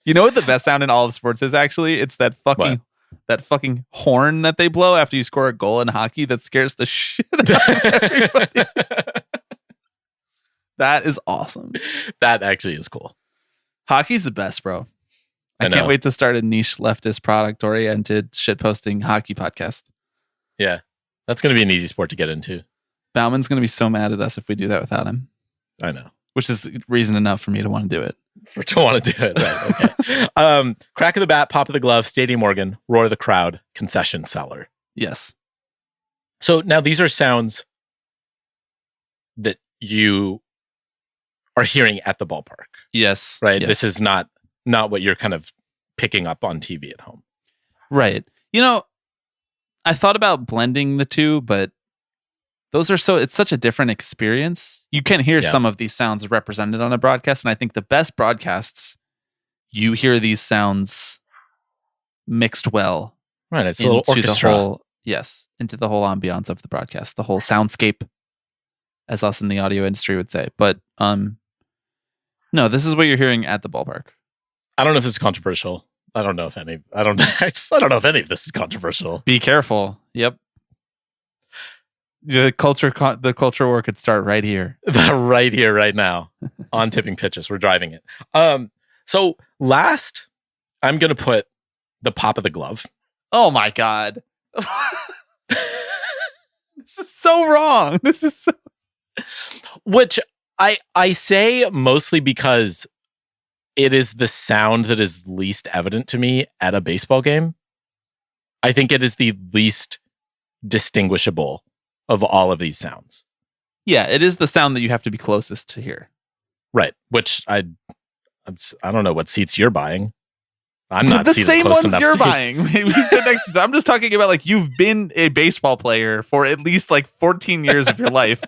S5: You know what the best sound in all of sports is, actually? It's that fucking that fucking horn that they blow after you score a goal in hockey that scares the shit out of everybody. That is awesome.
S6: That actually is cool.
S5: Hockey's the best, bro. I
S6: know.
S5: can't wait to start a niche leftist product-oriented shitposting hockey podcast.
S6: Yeah. That's going to be an easy sport to get into.
S5: Bauman's going to be so mad at us if we do that without him.
S6: I know.
S5: Which is reason enough for me to want to do it.
S6: To want to do it. Right. Okay. Crack of the bat, pop of the glove, stadium organ, roar of the crowd, concession seller.
S5: Yes.
S6: So now these are sounds that you are hearing at the ballpark.
S5: Yes.
S6: Right.
S5: Yes.
S6: This is not what you're kind of picking up on TV at home.
S5: Right. You know, I thought about blending the two, but it's such a different experience. You can hear some of these sounds represented on a broadcast. And I think the best broadcasts, you hear these sounds mixed well.
S6: Right. It's a little orchestra.
S5: Into the whole ambiance of the broadcast, the whole soundscape, as us in the audio industry would say. But no, this is what you're hearing at the ballpark.
S6: I don't know if this is controversial. I don't know if any of this is controversial.
S5: Be careful. Yep. The culture war could start right here.
S6: Right here, right now. On tipping pitches. We're driving it. So last, I'm going to put the pop of the glove.
S5: Oh my God. This is so wrong.
S6: Which I say mostly because it is the sound that is least evident to me at a baseball game. I think it is the least distinguishable of all of these sounds.
S5: Yeah, it is the sound that you have to be closest to hear.
S6: Right. Which I don't know what seats you're buying. I'm not
S5: the
S6: seated
S5: same
S6: close
S5: ones
S6: enough
S5: you're
S6: to-
S5: buying. We sit next to you. I'm just talking about like you've been a baseball player for at least like 14 years of your life.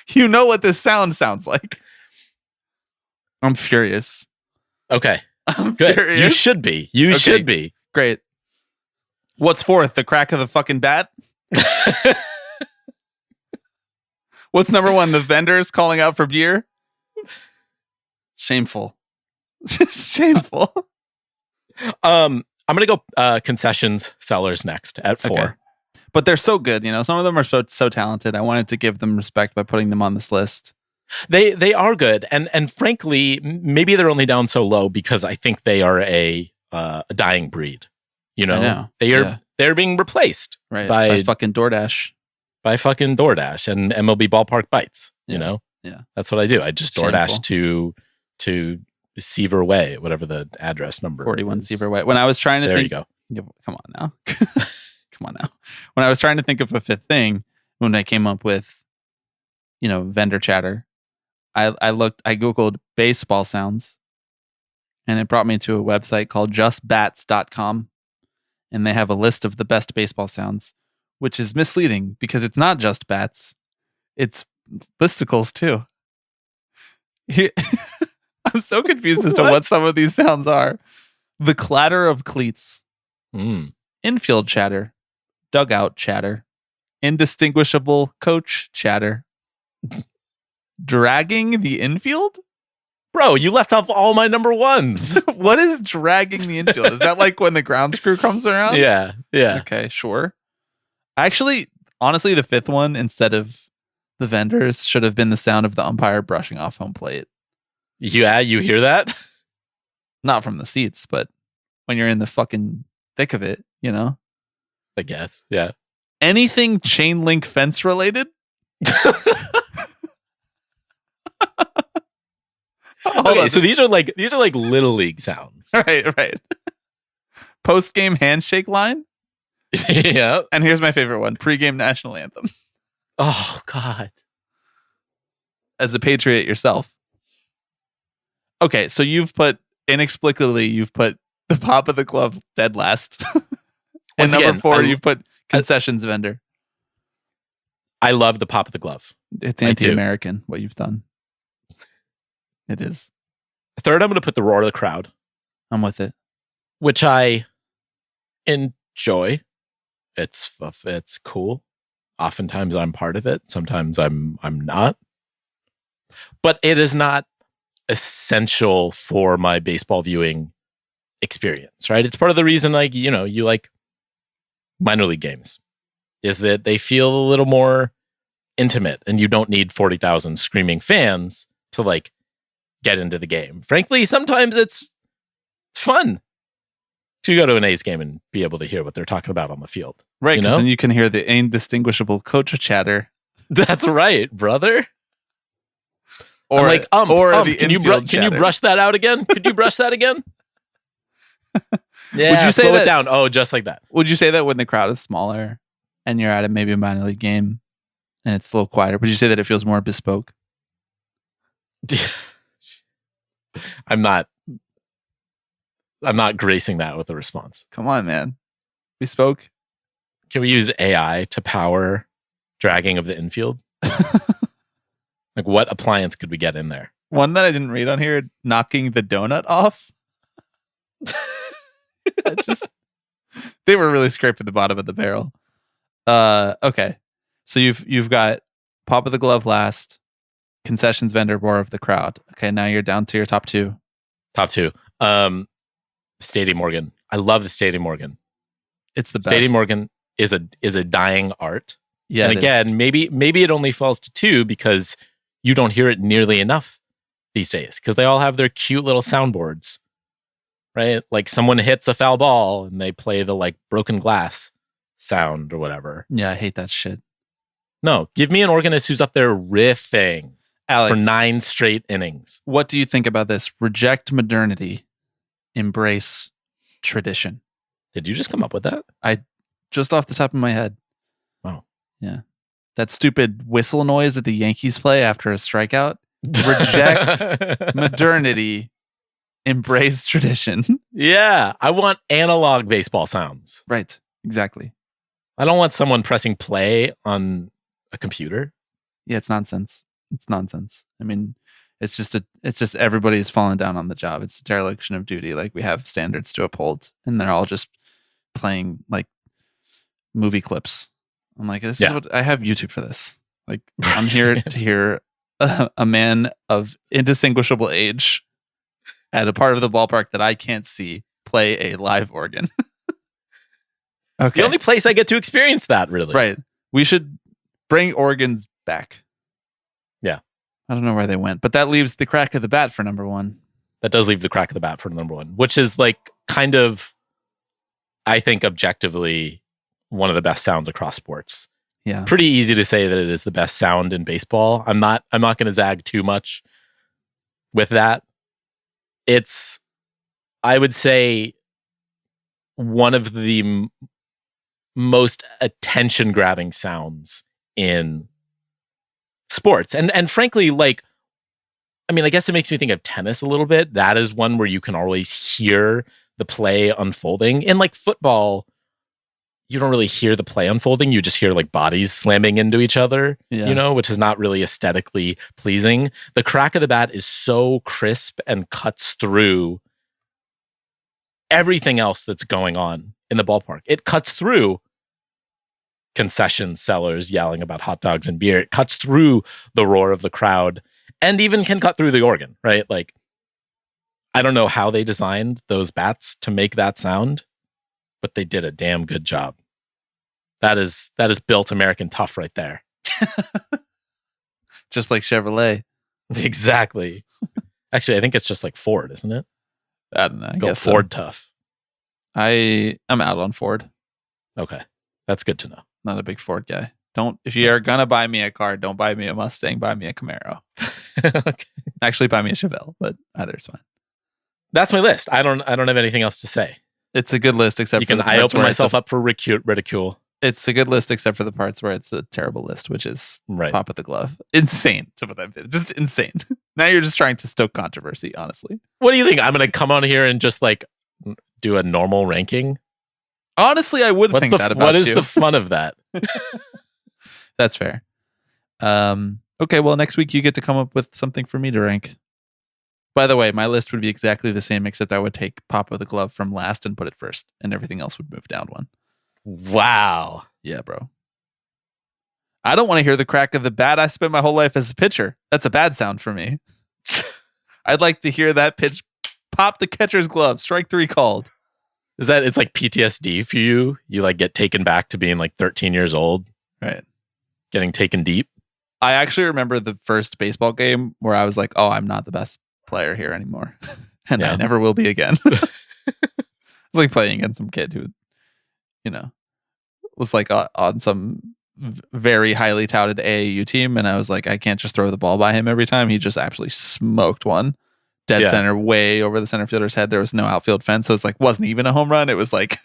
S5: You know what this sounds like. I'm furious.
S6: Okay.
S5: I'm
S6: Good.
S5: furious.
S6: You should be. You should be.
S5: Great. What's fourth? The crack of the fucking bat? What's number one? The vendors calling out for beer? Shameful. Shameful.
S6: I'm gonna go concessions sellers next at 4.
S5: Okay. But they're so good, you know. Some of them are so talented. I wanted to give them respect by putting them on this list.
S6: They are good, and frankly, maybe they're only down so low because I think they are a dying breed. You know, they're being replaced
S5: by fucking DoorDash.
S6: By fucking DoorDash and MLB Ballpark Bites. You know, that's what I do. I just DoorDash to Seaver Way, whatever the address number
S5: 41
S6: is.
S5: Seaver Way. When I was trying to think,
S6: there you
S5: go. Come on now. Come on now. When I was trying to think of a fifth thing, when I came up with, vendor chatter, I Googled baseball sounds, and it brought me to a website called justbats.com, and they have a list of the best baseball sounds, which is misleading because it's not just bats, it's listicles too. I'm so confused as to what some of these sounds are. The clatter of cleats, infield chatter, dugout chatter, indistinguishable coach chatter, dragging the infield?
S6: Bro, you left off all my number ones.
S5: What is dragging the infield? Is that like when the grounds crew comes around?
S6: Yeah.
S5: Okay, sure. Actually, honestly, the fifth one, instead of the vendors, should have been the sound of the umpire brushing off home plate.
S6: Yeah, you hear that?
S5: Not from the seats, but when you're in the fucking thick of it,
S6: I guess, yeah.
S5: Anything chain link fence related?
S6: Okay, so these are like little league sounds.
S5: Right. Post game handshake line?
S6: Yeah.
S5: And here's my favorite one, pregame national anthem.
S6: Oh God.
S5: As a patriot yourself. Okay, so inexplicably you've put the pop of the glove dead last. And number 4, you've put concessions vendor.
S6: I love the pop of the glove.
S5: It's anti-American what you've done. It is.
S6: Third, I'm going to put the roar of the crowd.
S5: I'm with it.
S6: Which I enjoy. It's cool. Oftentimes I'm part of it. Sometimes I'm not. But it is not essential for my baseball viewing experience, right? It's part of the reason, like, you know, you like minor league games, is that they feel a little more intimate, and you don't need 40,000 screaming fans to like get into the game. Frankly, sometimes it's fun to go to an A's game and be able to hear what they're talking about on the field.
S5: Right,
S6: you
S5: because
S6: know?
S5: then you can hear the indistinguishable coach chatter.
S6: That's right, brother.
S5: Or
S6: I'm like,
S5: the
S6: can you
S5: infield
S6: can you
S5: chatter.
S6: brush that out again? Could you brush that again? Yeah,
S5: Would you say
S6: slow
S5: that-
S6: it down? Oh, just like that.
S5: Would you say that when the crowd is smaller and you're at maybe a minor league game and it's a little quieter, would you say that it feels more bespoke?
S6: I'm not gracing that with a response.
S5: Come on, man. Bespoke?
S6: Can we use AI to power dragging of the infield? Like, what appliance could we get in there?
S5: One that I didn't read on here, knocking the donut off. They were really scraping the bottom of the barrel. Okay. So you've got pop of the glove last, concessions vendor, roar of the crowd. Okay, now you're down to your top two.
S6: Top two. Stadium organ. I love the stadium organ.
S5: It's the best.
S6: Stadium organ is a dying art.
S5: Yeah.
S6: And
S5: it
S6: again,
S5: is.
S6: maybe it only falls to two because you don't hear it nearly enough these days, because they all have their cute little soundboards, right? Like someone hits a foul ball and they play the like broken glass sound or whatever.
S5: Yeah, I hate that shit.
S6: No, give me an organist who's up there riffing
S5: Alex,
S6: for 9 straight innings.
S5: what do you think about this? Reject modernity, embrace tradition.
S6: Did you just come up with that?
S5: Just off the top of my head.
S6: Wow.
S5: Yeah. That stupid whistle noise that the Yankees play after a strikeout. Reject modernity, embrace tradition.
S6: Yeah, I want analog baseball sounds.
S5: Right. Exactly.
S6: I don't want someone pressing play on a computer.
S5: Yeah, it's nonsense. It's nonsense. I mean, it's just everybody's falling down on the job. It's a dereliction of duty. Like, we have standards to uphold, and they're all just playing like movie clips. I'm like, this is what I have YouTube for this. Like, I'm here to hear a man of indistinguishable age at a part of the ballpark that I can't see play a live organ. Okay.
S6: The only place I get to experience that, really.
S5: Right. We should bring organs back.
S6: Yeah.
S5: I don't know where they went, but that leaves the crack of the bat for number one.
S6: That does leave the crack of the bat for number one, which is like kind of, I think, objectively one of the best sounds across sports.
S5: Yeah.
S6: Pretty easy to say that it is the best sound in baseball. I'm not going to zag too much with that. It's, I would say, one of the most attention grabbing sounds in sports. And frankly, like, I mean, I guess it makes me think of tennis a little bit. That is one where you can always hear the play unfolding. In like football, you don't really hear the play unfolding. You just hear like bodies slamming into each other, you know, which is not really aesthetically pleasing. The crack of the bat is so crisp and cuts through everything else that's going on in the ballpark. It cuts through concession sellers yelling about hot dogs and beer. It cuts through the roar of the crowd, and even can cut through the organ, right? Like, I don't know how they designed those bats to make that sound, but they did a damn good job. That is built American tough right there.
S5: Just like Chevrolet.
S6: Exactly. Actually, I think it's just like Ford, isn't it?
S5: I don't know. I
S6: Built
S5: guess
S6: Ford tough.
S5: I'm out on Ford.
S6: Okay. That's good to know.
S5: Not a big Ford guy. If you are gonna buy me a car, don't buy me a Mustang, buy me a Camaro.
S6: Okay.
S5: Actually, buy me a Chevelle, but either's fine.
S6: That's my list. I don't have anything else to say.
S5: It's a good list, except for the
S6: I
S5: parts
S6: open
S5: where it's
S6: myself up for ridicule.
S5: It's a good list, except for the parts where it's a terrible list, which is
S6: Right.
S5: pop at the glove. Insane to put that. Just insane. Now you're just trying to stoke controversy, honestly.
S6: What do you think? I'm going to come on here and just like do a normal ranking?
S5: Honestly, I would think that about
S6: what is
S5: you.
S6: the fun of that?
S5: That's fair. Okay, well, next week you get to come up with something for me to rank. By the way, my list would be exactly the same, except I would take pop of the glove from last and put it first, and everything else would move down one.
S6: Wow.
S5: Yeah, bro. I don't want to hear the crack of the bat. I spent my whole life as a pitcher. That's a bad sound for me. I'd like to hear that pitch Pop the catcher's glove. Strike 3 called.
S6: Is that it's like PTSD for you? You like get taken back to being like 13 years old,
S5: Right.
S6: getting taken deep.
S5: I actually remember the first baseball game where I was like, oh, I'm not the best player here anymore. And I never will be again. It's like playing against some kid who, was like on some very highly touted AAU team. And I was like, I can't just throw the ball by him every time. He just absolutely smoked one dead center way over the center fielder's head. There was no outfield fence. So it's like, wasn't even a home run. It was like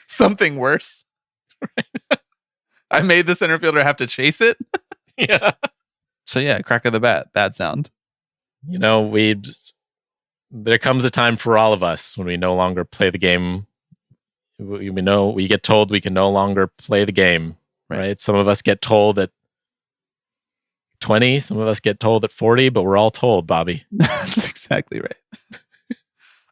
S5: something worse. I made the center fielder have to chase it.
S6: Yeah.
S5: So yeah, crack of the bat, bad sound.
S6: There comes a time for all of us when we no longer play the game. We get told we can no longer play the game, right? Some of us get told at 20, some of us get told at 40, but we're all told, Bobby.
S5: That's exactly right.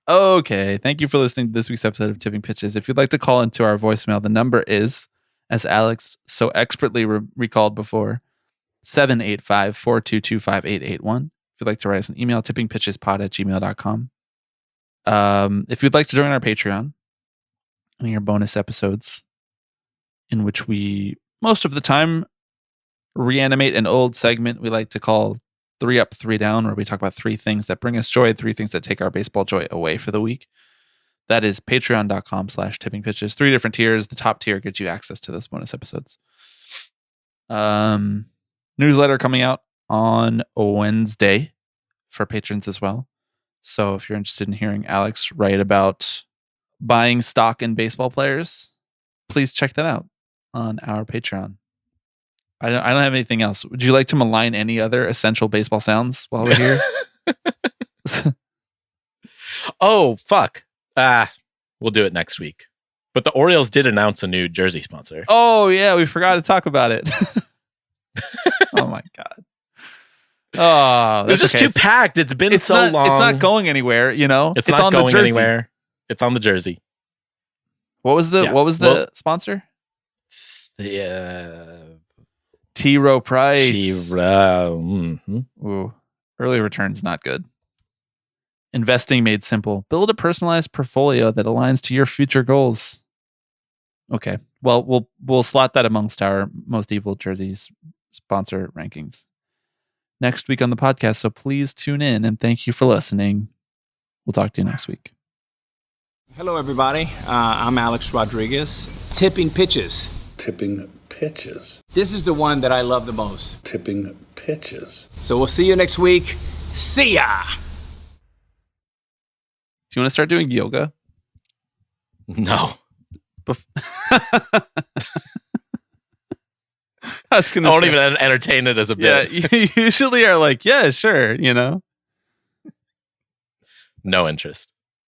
S5: Okay, thank you for listening to this week's episode of Tipping Pitches. If you'd like to call into our voicemail, the number is, as Alex so expertly recalled before, 785-422-5881. If you'd like to write us an email, tippingpitchespod@gmail.com. If you'd like to join our Patreon and hear bonus episodes in which we, most of the time, reanimate an old segment we like to call 3 Up, 3 Down, where we talk about 3 things that bring us joy, 3 things that take our baseball joy away for the week. That is patreon.com/tippingpitches. 3 different tiers. The top tier gets you access to those bonus episodes. Newsletter coming out on Wednesday for patrons as well. So if you're interested in hearing Alex write about buying stock in baseball players, please check that out on our Patreon. I don't have anything else. Would you like to malign any other essential baseball sounds while we're here?
S6: Oh, fuck. We'll do it next week. But the Orioles did announce a new jersey sponsor.
S5: Oh, yeah. We forgot to talk about it. Oh, my God. Oh,
S6: it's just too packed. It's been so long.
S5: It's not going anywhere,
S6: It's not
S5: on
S6: going
S5: the jersey.
S6: anywhere. It's on the jersey.
S5: What was the sponsor?
S6: It's the
S5: T. Rowe Price.
S6: Mm-hmm.
S5: Ooh, early returns not good. Investing made simple. Build a personalized portfolio that aligns to your future goals. Okay, well we'll slot that amongst our most evil jerseys sponsor rankings next week on the podcast. So please tune in and thank you for listening. We'll talk to you next week.
S4: Hello, everybody. I'm Alex Rodriguez. Tipping Pitches.
S7: Tipping Pitches.
S4: This is the one that I love the most.
S7: Tipping Pitches.
S4: So we'll see you next week. See ya!
S5: Do you want to start doing yoga?
S6: No.
S5: I
S6: won't even entertain it as a bit.
S5: Yeah, you usually are like, yeah, sure,
S6: No interest.